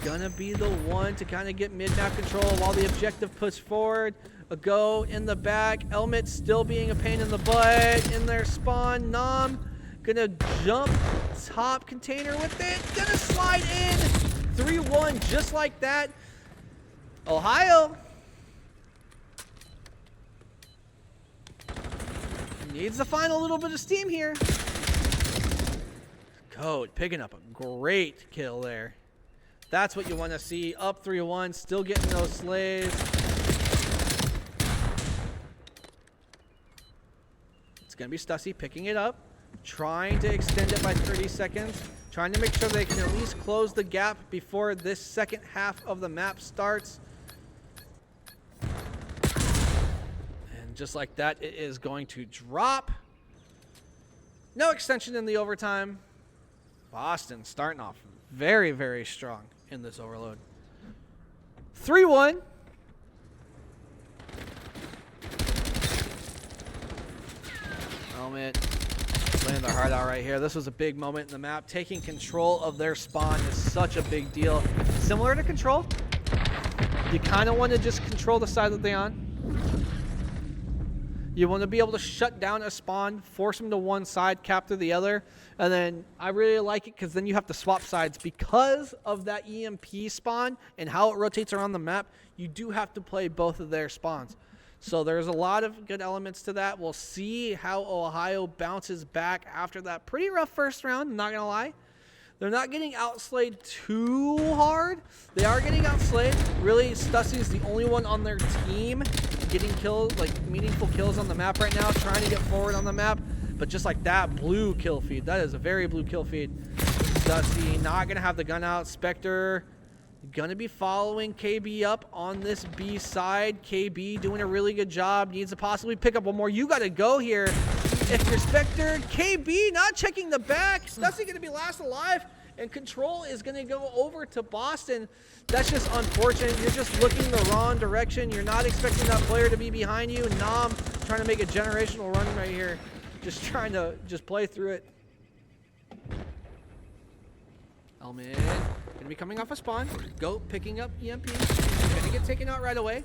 gonna be the one to kind of get mid-map control while the objective push forward. A Go in the back. Elmit still being a pain in the butt in their spawn. Nom gonna jump top container with it. Gonna slide in. 3-1 just like that. Ohio needs to find a little bit of steam here. Code picking up a great kill there. That's what you want to see. Up 3-1, still getting those slays. It's going to be Stussy picking it up, trying to extend it by 30 seconds, trying to make sure they can at least close the gap before this second half of the map starts. And just like that, it is going to drop. No extension in the overtime. Boston starting off very, very strong in this overload. 3-1. Moment. Playing their heart out right here. This was a big moment in the map. Taking control of their spawn is such a big deal. Similar to Control. You kind of want to just control the side that they're on. You want to be able to shut down a spawn, force them to one side, capture the other. And then I really like it because then you have to swap sides. Because of that EMP spawn and how it rotates around the map, you do have to play both of their spawns. So there's a lot of good elements to that. We'll see how Ohio bounces back after that pretty rough first round, not going to lie. They're not getting outslayed too hard. They are getting outslayed. Really, Stussy's the only one on their team getting kills, like meaningful kills on the map right now, trying to get forward on the map. But just like that, blue kill feed. That is a very blue kill feed. Stussy not going to have the gun out. Spectre going to be following KB up on this B side. KB doing a really good job. Needs to possibly pick up one more. You got to go here. If you're Spectre, KB not checking the back. Stussy going to be last alive. And Control is going to go over to Boston. That's just unfortunate. You're just looking the wrong direction. You're not expecting that player to be behind you. Nom trying to make a generational run right here. Just trying to just play through it. Elman going to be coming off a spawn. Goat picking up EMP. Getting get taken out right away.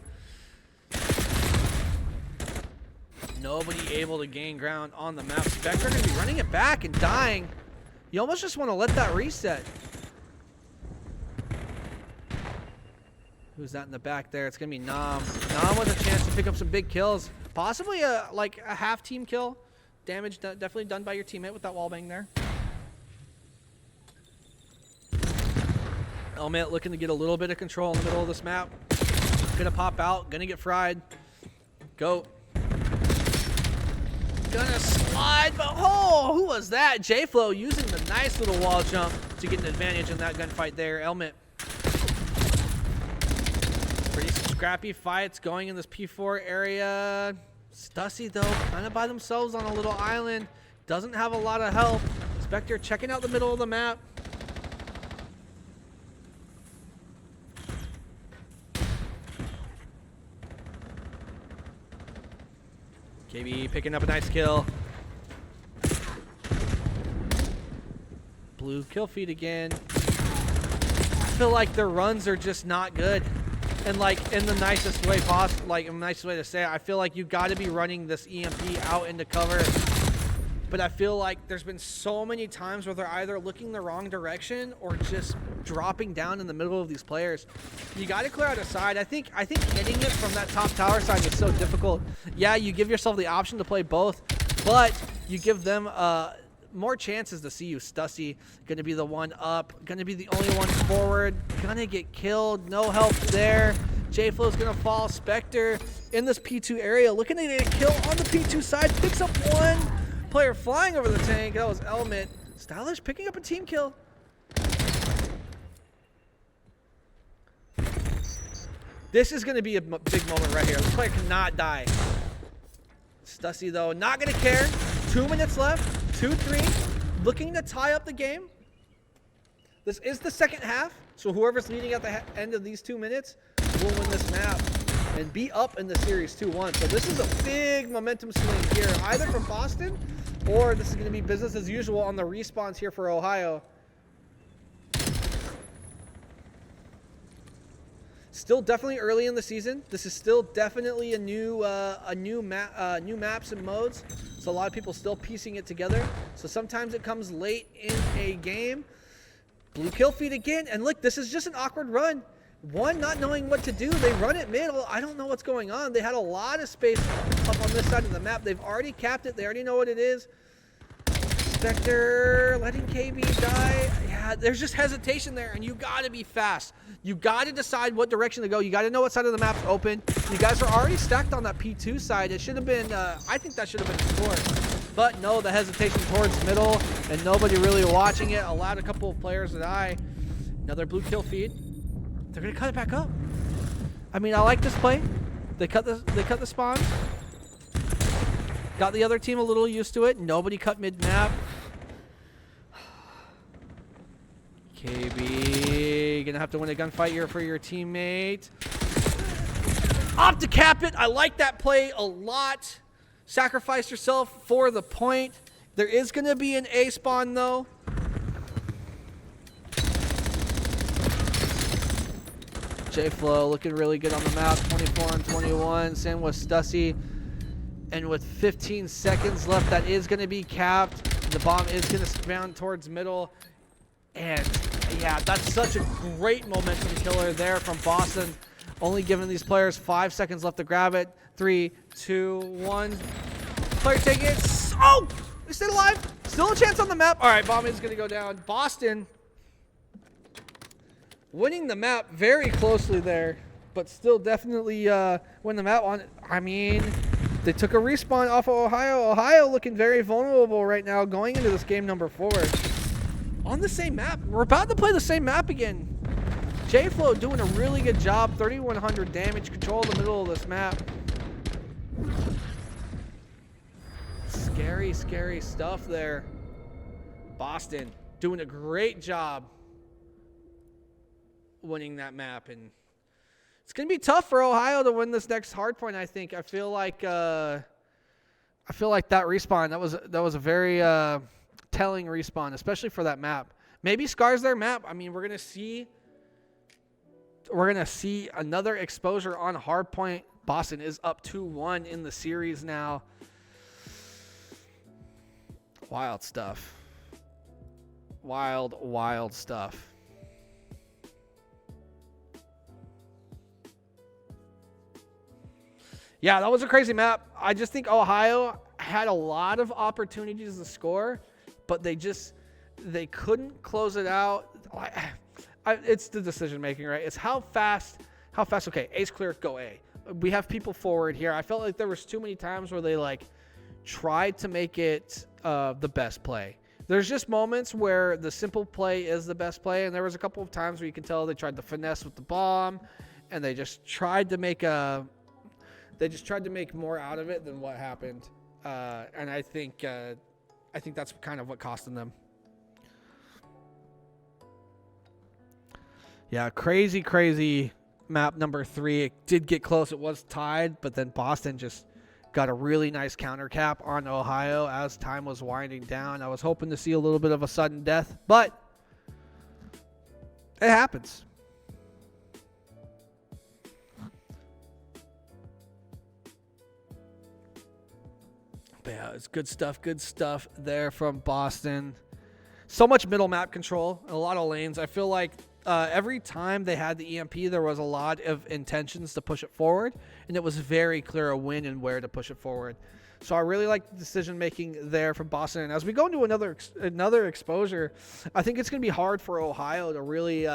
Nobody able to gain ground on the map. Spectre going to be running it back and dying. You almost just want to let that reset. Who's that in the back there? It's going to be Nam. Nam with a chance to pick up some big kills. Possibly a half team kill. Damage definitely done by your teammate with that wallbang there. Element looking to get a little bit of control in the middle of this map. Gonna pop out. Gonna get fried. Go. Gonna slide, but oh, who was that? J-Flow using the nice little wall jump to get an advantage in that gunfight there. Element. Pretty scrappy fights going in this P4 area. Stussy, though, kind of by themselves on a little island. Doesn't have a lot of help. Spectre checking out the middle of the map. KB picking up a nice kill. Blue kill feed again. I feel like their runs are just not good. And like in the nicest way possible, like the nicest way to say it, I feel like you got to be running this EMP out into cover. But I feel like there's been so many times where they're either looking the wrong direction or just dropping down in the middle of these players. You got to clear out a side. I think hitting it from that top tower side is so difficult. Yeah, you give yourself the option to play both, but you give them more chances to see you. Stussy going to be the one up, going to be the only one forward, going to get killed. No help there. J-Flow's going to fall. Spectre in this P2 area looking to get a kill on the P2 side. Picks up one player flying over the tank. That was Element. Stylish picking up a team kill. This is going to be a big moment right here. This player cannot die. Stussy, though, not going to care. 2 minutes left. 2-3. Looking to tie up the game. This is the second half. So whoever's leading at the end of these 2 minutes will win this map and be up in the series 2-1. So this is a big momentum swing here, either from Boston or this is going to be business as usual on the respawns here for Ohio. Still definitely early in the season. This is still definitely new maps and modes. So a lot of people still piecing it together. So sometimes it comes late in a game. Blue kill feed again. And look, this is just an awkward run. One, not knowing what to do. They run it middle. I don't know what's going on. They had a lot of space up on this side of the map. They've already capped it. They already know what it is. Spectre letting KB die. Yeah, there's just hesitation there, and you got to be fast. You got to decide what direction to go. You got to know what side of the map's open. You guys are already stacked on that P2 side. It should have been, I think that should have been a score. But no, the hesitation towards middle, and nobody really watching it allowed a couple of players to die. Another blue kill feed. They're going to cut it back up. I mean, I like this play. They cut the spawns. Got the other team a little used to it. Nobody cut mid-map. KB gonna have to win a gunfight here for your teammate. Opt to cap it. I like that play a lot. Sacrifice yourself for the point. There is gonna be an A spawn though. J-Flow looking really good on the map. 24 and 21. Same with Stussy. And with 15 seconds left, that is going to be capped. The bomb is going to spawn towards middle. And yeah, that's such a great momentum killer there from Boston. Only giving these players 5 seconds left to grab it. 3, 2, 1. Player take it. Oh! They stayed alive. Still a chance on the map. All right, bomb is going to go down. Boston winning the map very closely there. But still definitely win the map on it. I mean, they took a respawn off of Ohio. Ohio looking very vulnerable right now going into this game number 4. On the same map. We're about to play the same map again. J-Flow doing a really good job. 3,100 damage. Control the middle of this map. Scary, scary stuff there. Boston doing a great job winning that map. And it's going to be tough for Ohio to win this next hardpoint, I think. I feel like that respawn, that was a very telling respawn, especially for that map. Maybe Scar's their map. I mean, we're going to see we're going to see another exposure on hardpoint. Boston is up 2-1 in the series now. Wild stuff. Wild stuff. Yeah, that was a crazy map. I just think Ohio had a lot of opportunities to score, but they couldn't close it out. It's the decision making, right? It's how fast. Okay, A's clear, go A. We have people forward here. I felt like there was too many times where they like tried to make it the best play. There's just moments where the simple play is the best play, and there was a couple of times where you can tell they tried to finesse with the bomb, and they just tried to make more out of it than what happened. And I think that's kind of what cost them. Yeah, crazy map number 3. It did get close. It was tied, but then Boston just got a really nice counter cap on Ohio as time was winding down. I was hoping to see a little bit of a sudden death, but it happens. But yeah, it's good stuff there from Boston. So much middle map control and a lot of lanes. I feel like every time they had the EMP, there was a lot of intentions to push it forward, and it was very clear a when and where to push it forward. So I really like the decision making there from Boston. And as we go into another exposure, I think it's going to be hard for Ohio to really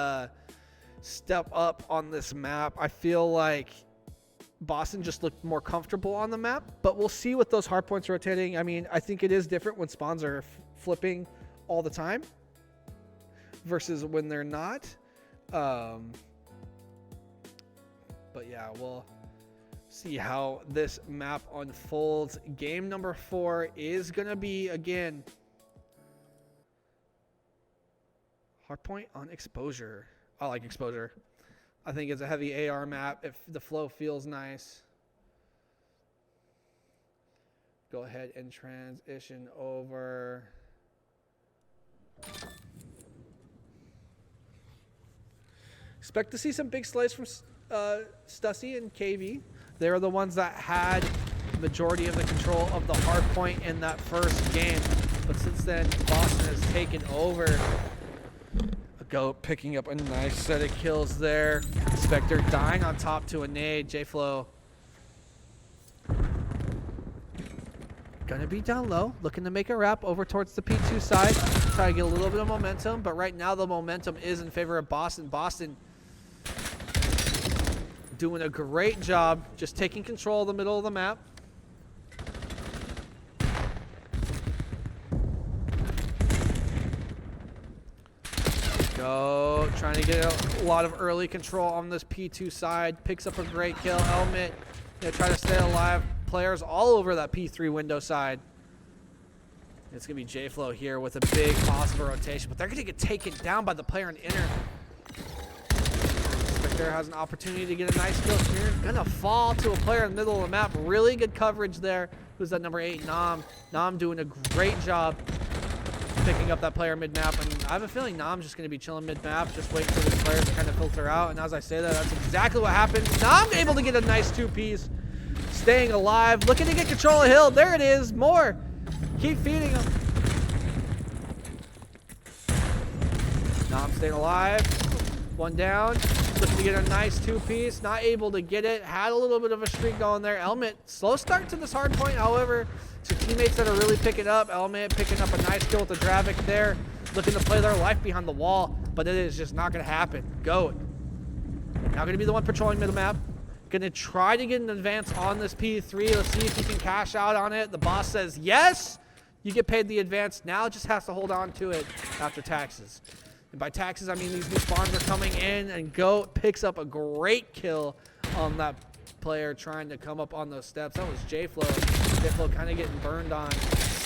step up on this map. I feel like Boston just looked more comfortable on the map, but we'll see with those hard points rotating. I mean, I think it is different when spawns are flipping all the time versus when they're not. But yeah, we'll see how this map unfolds. Game number 4 is going to be, again, hardpoint on exposure. I like exposure. I think it's a heavy AR map if the flow feels nice. Go ahead and transition over. Expect to see some big slays from Stussy and KV. They're the ones that had the majority of the control of the hard point in that first game. But since then, Boston has taken over. A goat picking up a nice set of kills there. Spectre dying on top to a nade. J-Flow gonna be down low, looking to make a wrap over towards the P2 side. Try to get a little bit of momentum, but right now the momentum is in favor of Boston. Boston doing a great job just taking control of the middle of the map. Go, trying to get a lot of early control on this P2 side. Picks up a great kill. Helmet, try to stay alive. Players all over that P3 window side. It's going to be J-Flow here with a big possible rotation, but they're going to get taken down by the player in inner. Spectre has an opportunity to get a nice kill here. Going to fall to a player in the middle of the map. Really good coverage there. Who's that number 8? Nam. Nam doing a great job picking up that player mid-map. And I have a feeling Nam's just going to be chilling mid-map, just waiting for this player to kind of filter out. And as I say that, that's exactly what happened. Nam able to get a nice 2-piece. Staying alive, looking to get control of Hill. There it is, more. Keep feeding him. Nam staying alive. One down. Looking to get a nice 2-piece. Not able to get it. Had a little bit of a streak going there. Elmet, slow start to this hard point. However, some teammates that are really picking up. Elmet picking up a nice kill with the Dravik there. Looking to play their life behind the wall. But it is just not going to happen. Goat. Now going to be the one patrolling middle map. Gonna try to get an advance on this P3. Let's see if he can cash out on it. The boss says yes. You get paid the advance. Now just has to hold on to it after taxes. And by taxes, I mean these new spawns are coming in, and Goat picks up a great kill on that player trying to come up on those steps. That was J-Flow. J-Flow kind of getting burned on.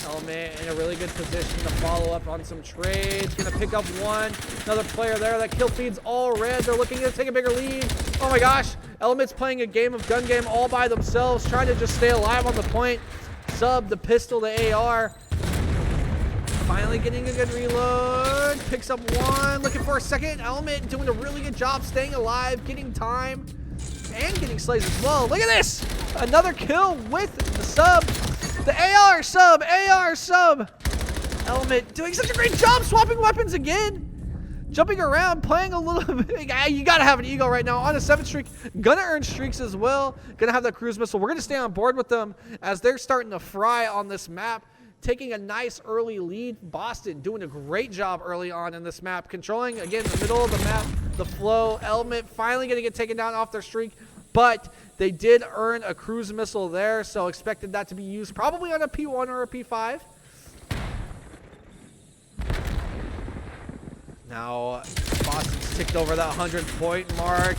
Element in a really good position to follow up on some trades. Gonna pick up one. Another player there. That kill feed's all red. They're looking to take a bigger lead. Oh my gosh. Element's playing a game of gun game all by themselves, trying to just stay alive on the point. Sub the pistol to AR. finally getting a good reload. Picks up one, looking for a second. Element doing a really good job staying alive, getting time, and getting slays as well. Look at this! Another kill with the sub. The AR sub, AR sub. Element doing such a great job swapping weapons again. Jumping around, playing a little bit. You gotta have an ego right now on a 7th streak. Gonna earn streaks as well. Gonna have that cruise missile. We're gonna stay on board with them as they're starting to fry on this map. Taking a nice early lead. Boston doing a great job early on in this map. Controlling, again, the middle of the map, the flow. Element finally gonna get taken down off their streak. But they did earn a cruise missile there, so expected that to be used probably on a P1 or a P5. Now, Boston's ticked over that 100-point mark.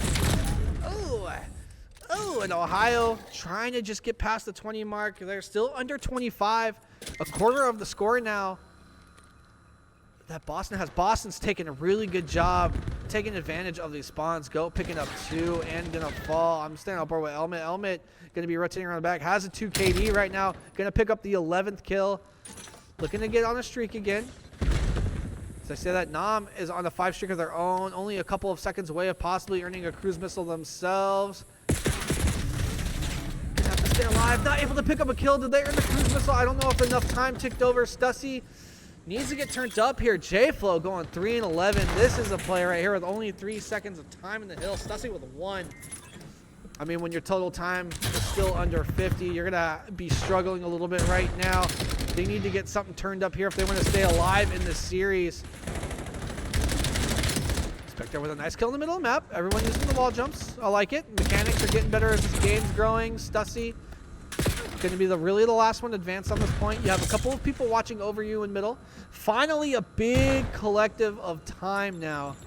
Oh, and Ohio trying to just get past the 20 mark. They're still under 25. A quarter of the score now that Boston has. Boston's taking a really good job taking advantage of these spawns. Go picking up 2 and gonna fall. I'm staying on board with Element. Element gonna be rotating around the back. Has a 2 KD right now. Gonna pick up the 11th kill. Looking to get on a streak again. As I say that, Nam is on a 5 streak of their own. Only a couple of seconds away of possibly earning a cruise missile themselves. Gonna have to stay alive. Not able to pick up a kill. Did they earn the cruise missile? I don't know if enough time ticked over. Stussy needs to get turned up here. J-Flow going 3 and 11. This is a play right here with only 3 seconds of time in the hill. Stussy with 1. I mean, when your total time is still under 50, you're going to be struggling a little bit right now. They need to get something turned up here if they want to stay alive in this series. Spectre with a nice kill in the middle of the map. Everyone using the wall jumps. I like it. Mechanics are getting better as this game's growing. Stussy going to be really the last one to advance on this point. You have a couple of people watching over you in middle. Finally, a big collective of time now.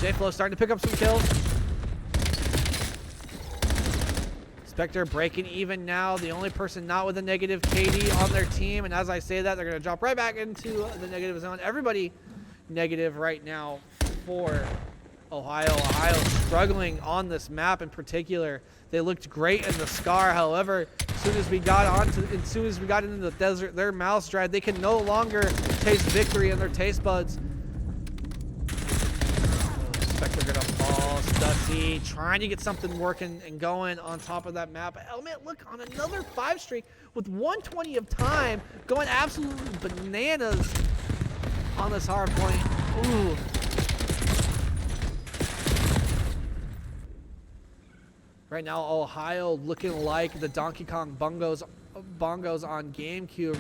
J-Flow starting to pick up some kills. Spectre breaking even now. The only person not with a negative KD on their team. And as I say that, they're going to drop right back into the negative zone. Everybody negative right now for Ohio. Ohio struggling on this map in particular. They looked great in the Scar. However, as soon as we got into the desert, their mouths dried. They can no longer taste victory in their taste buds. Spectre gonna fall. Stussy trying to get something working and going on top of that map. Element, look, on another 5 streak with 120 of time, going absolutely bananas on this hard point. Ooh. Right now, Ohio looking like the Donkey Kong bongos on GameCube,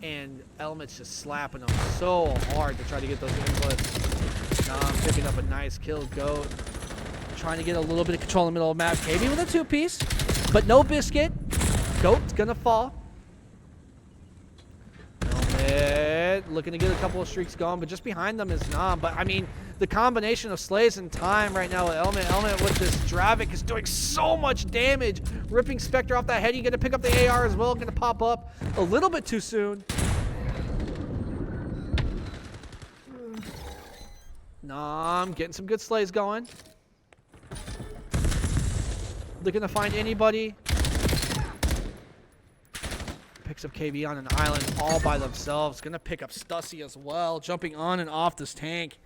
and Element's just slapping them so hard to try to get those inputs. Picking up a nice kill. Goat trying to get a little bit of control in the middle of the map. KB with a 2-piece, but no biscuit. Goat's gonna fall. Element looking to get a couple of streaks going, but just behind them is Nam. But I mean, the combination of slays and time right now with Element with this Dravik is doing so much damage. Ripping Spectre off that head. You gonna pick up the AR as well. Gonna pop up a little bit too soon. Nam getting some good slays going. Looking to find anybody. Picks up KB on an island all by themselves. Gonna pick up Stussy as well. Jumping on and off this tank.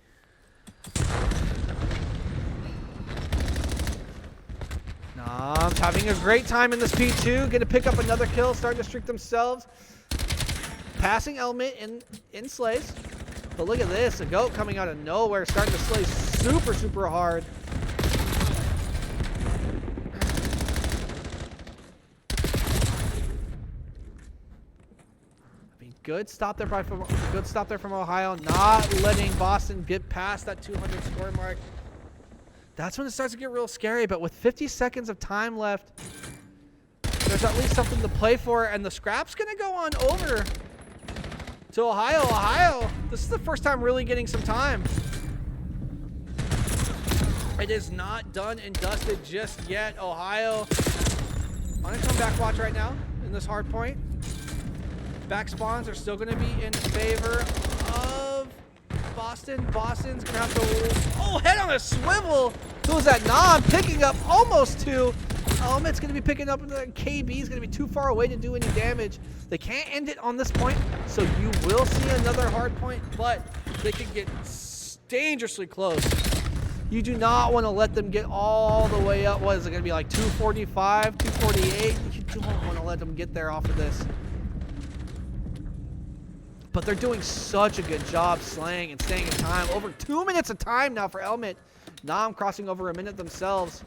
Nam's having a great time in this P2. Gonna pick up another kill. Starting to streak themselves. Passing Element in slays. But look at this, a Goat coming out of nowhere, starting to slay super, super hard. I mean, good stop there from Ohio, not letting Boston get past that 200 score mark. That's when it starts to get real scary, but with 50 seconds of time left, there's at least something to play for, and the scrap's gonna go on over to Ohio. Ohio, this is the first time really getting some time. It is not done and dusted just yet. Ohio on a comeback watch right now in this hard point. Back spawns are still going to be in favor of Boston. Boston's going to have to... Oh, head on a swivel. Who was that? Nam picking up almost 2. Element's going to be picking up, and the KB is going to be too far away to do any damage. They can't end it on this point, so you will see another hard point, but they can get dangerously close. You do not want to let them get all the way up. What is it going to be, like 245, 248? You don't want to let them get there off of this. But they're doing such a good job slaying and staying in time. Over 2 minutes of time now for Element. Nam crossing over a minute themselves.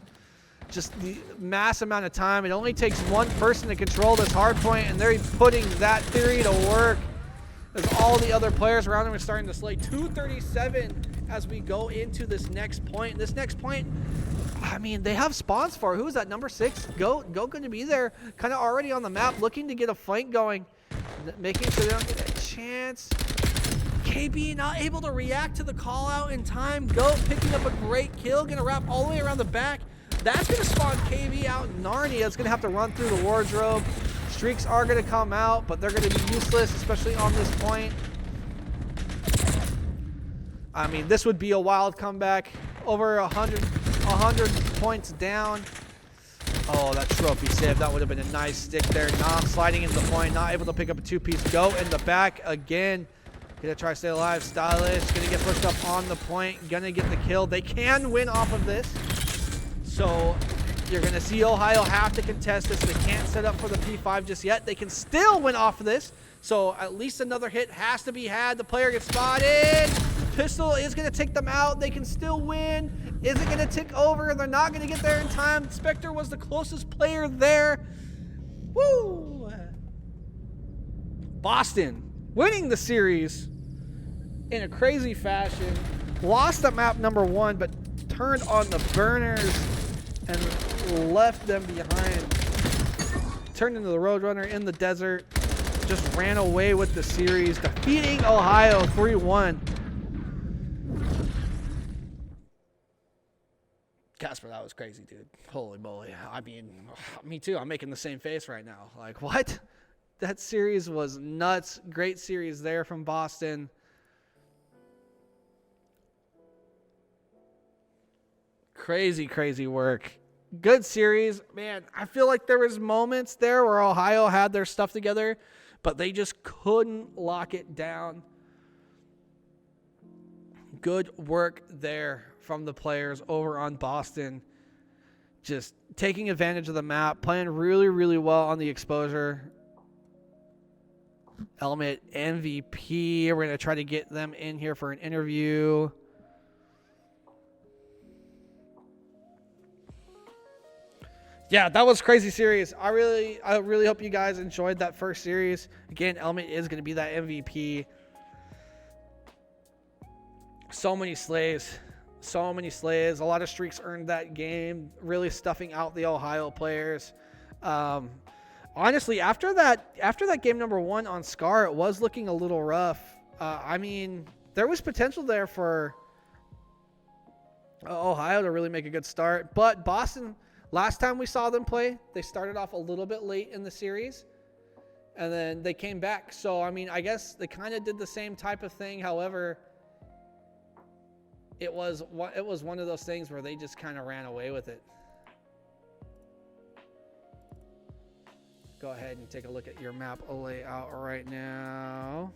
Just the mass amount of time. It only takes one person to control this hard point, and they're putting that theory to work. As all the other players around them are starting to slay. 237 as we go into this next point. This next point, I mean, they have spawns for. Who is that? Number 6? Goat going to be there, kind of already on the map, looking to get a flank going, making sure they don't get a chance. KB not able to react to the call out in time. Goat picking up a great kill, gonna wrap all the way around the back. That's gonna spawn KB out. Narnia is gonna have to run through the wardrobe. Streaks are gonna come out, but they're gonna be useless, especially on this point. I mean, this would be a wild comeback. Over 100 points down. Oh, that trophy save. That would have been a nice stick there. Nam sliding into the point, not able to pick up a two-piece. Go in the back again. Gonna try to stay alive. Stylish. Gonna get pushed up on the point. Gonna get the kill. They can win off of this. So you're gonna see Ohio have to contest this. They can't set up for the P5 just yet. They can still win off of this. So at least another hit has to be had. The player gets spotted. Pistol is gonna take them out. They can still win. Is it gonna tick over? They're not gonna get there in time. Spectre was the closest player there. Woo! Boston winning the series in a crazy fashion. Lost at map number 1, but turned on the burners and left them behind. Turned into the Roadrunner in the desert. Just ran away with the series, defeating Ohio 3-1. Casper, that was crazy, dude. Holy moly. I mean, me too. I'm making the same face right now. Like, what? That series was nuts. Great series there from Boston. Crazy, crazy work. Good series. Man, I feel like there was moments there where Ohio had their stuff together, but they just couldn't lock it down. Good work there from the players over on Boston. Just taking advantage of the map, playing really, really well on the exposure. Element MVP. We're going to try to get them in here for an interview. Yeah, that was crazy series. I really hope you guys enjoyed that first series. Again, Element is going to be that MVP. So many slays. So many slays. A lot of streaks earned that game. Really stuffing out the Ohio players. Honestly, after that game number 1 on Scar, it was looking a little rough. I mean, there was potential there for Ohio to really make a good start. But Boston, last time we saw them play, they started off a little bit late in the series. And then they came back. So, I mean, I guess they kind of did the same type of thing. However, it was one of those things where they just kind of ran away with it. Go ahead and take a look at your map layout right now.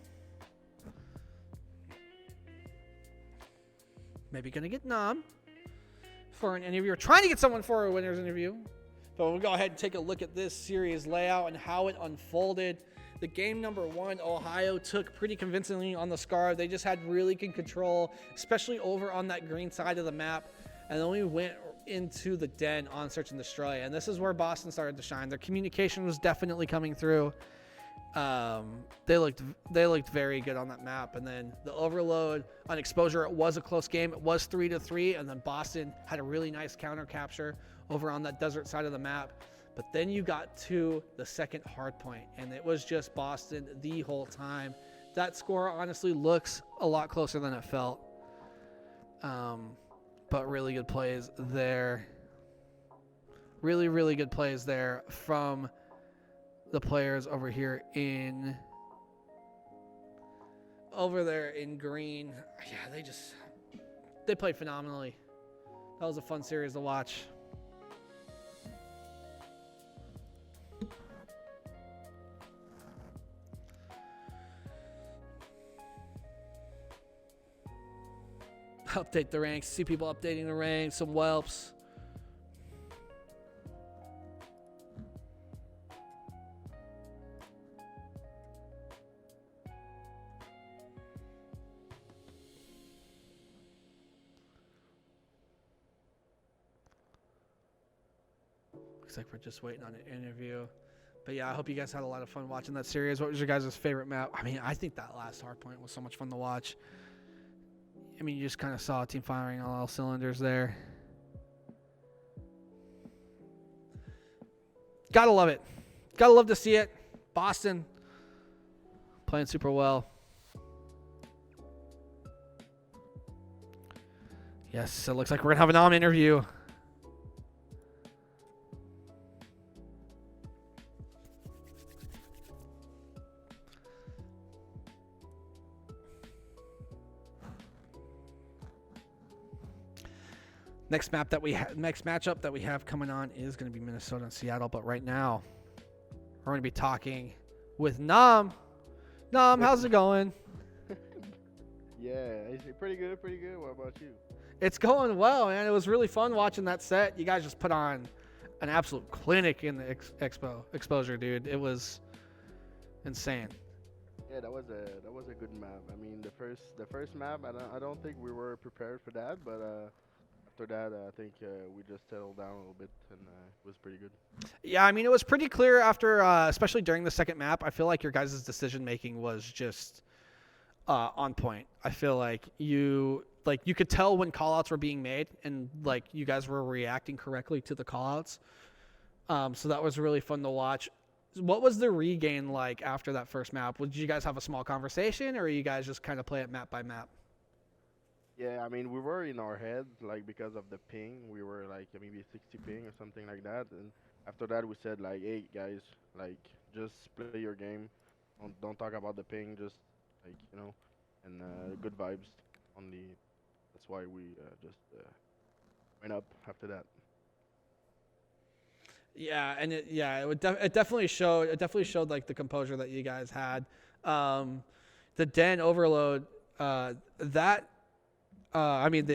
Maybe going to get Nam for an interview. We're trying to get someone for a winner's interview. But we'll go ahead and take a look at this series layout and how it unfolded. The game number 1, Ohio took pretty convincingly on the Scar. They just had really good control, especially over on that green side of the map. And then we went into the den on Search and Destroy. And this is where Boston started to shine. Their communication was definitely coming through. They looked very good on that map. And then the overload on exposure, it was a close game. It was 3-3. And then Boston had a really nice counter capture over on that desert side of the map. But then you got to the second hard point, and it was just Boston the whole time. That score honestly looks a lot closer than it felt. But really good plays there. Really, really good plays there from the players over here over there in green. Yeah, they played phenomenally. That was a fun series to watch. Update the ranks. See people updating the ranks. Some whelps. Looks like we're just waiting on an interview. But yeah, I hope you guys had a lot of fun watching that series. What was your guys' favorite map? I mean, I think that last hardpoint was so much fun to watch. I mean, you just kind of saw a team firing on all cylinders there. Gotta love it. Gotta love to see it. Boston playing super well. Yes, it looks like we're going to have an on interview. Next matchup that we have coming on is going to be Minnesota and Seattle. But right now, we're going to be talking with Nam. Nam, how's it going? Yeah, it's pretty good. What about you? It's going well, man. It was really fun watching that set. You guys just put on an absolute clinic in the exposure, dude. It was insane. Yeah, that was a good map. I mean, the first map, I don't think we were prepared for that, but after that, I think we just settled down a little bit, and it was pretty good. Yeah, I mean, it was pretty clear after, especially during the second map. I feel like your guys' decision making was just on point. I feel like you could tell when callouts were being made, and like you guys were reacting correctly to the callouts. So that was really fun to watch. What was the regain like after that first map? Did you guys have a small conversation, or you guys just kind of play it map by map? Yeah, I mean, we were in our head, like, because of the ping. We were, like, maybe 60 ping or something like that. And after that, we said, like, hey, guys, like, just play your game. Don't talk about the ping. Just, like, and good vibes only. That's why we just went up after that. Yeah, and it definitely showed. It definitely showed, like, the composure that you guys had. The Den overload, the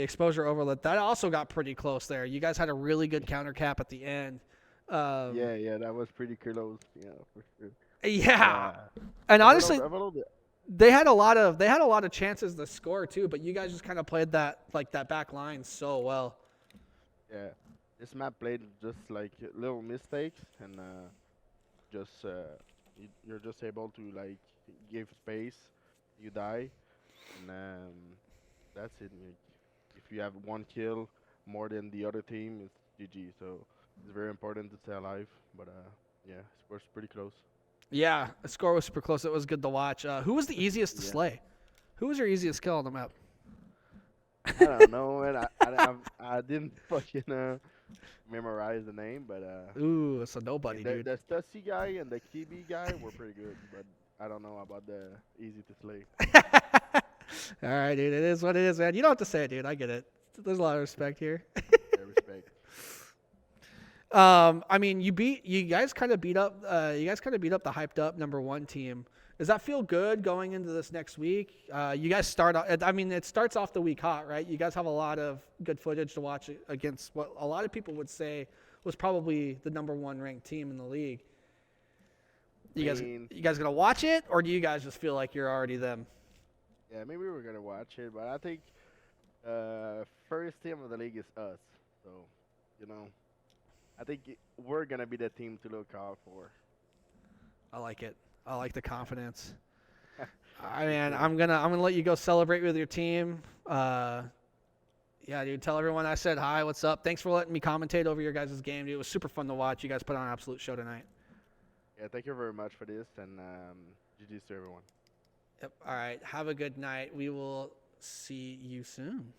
exposure overload, that also got pretty close there. You guys had a really good counter cap at the end. Yeah, that was pretty close. Yeah, for sure. Yeah, and honestly, they had a lot of chances to score too, but you guys just kind of played that back line so well. Yeah, this map played just like little mistakes, and you're just able to like give space, you die, and that's it. If you have one kill more than the other team, it's GG. So it's very important to stay alive. But yeah, it was pretty close. Yeah, the score was super close. It was good to watch. Who was the easiest to slay? Who was your easiest kill on the map? I don't know, man. I didn't fucking memorize the name, but ooh, it's a nobody, dude. The Stussy guy and the Kibi guy were pretty good, but I don't know about the easy to slay. All right, dude. It is what it is, man. You don't have to say it, dude. I get it. There's a lot of respect here. Yeah, respect. I mean, you guys kind of beat up the hyped up #1 team. Does that feel good going into this next week? You guys it starts off the week hot, right? You guys have a lot of good footage to watch against what a lot of people would say was probably the #1 ranked team in the league. You guys gonna watch it, or do you guys just feel like you're already them? Yeah, maybe we're gonna watch it, but I think first team of the league is us. So, I think we're gonna be the team to look out for. I like it. I like the confidence. I'm gonna let you go celebrate with your team. Yeah, dude. Tell everyone I said hi. What's up? Thanks for letting me commentate over your guys' game, dude. It was super fun to watch. You guys put on an absolute show tonight. Yeah, thank you very much for this, and GG's to everyone. Yep. All right. Have a good night. We will see you soon.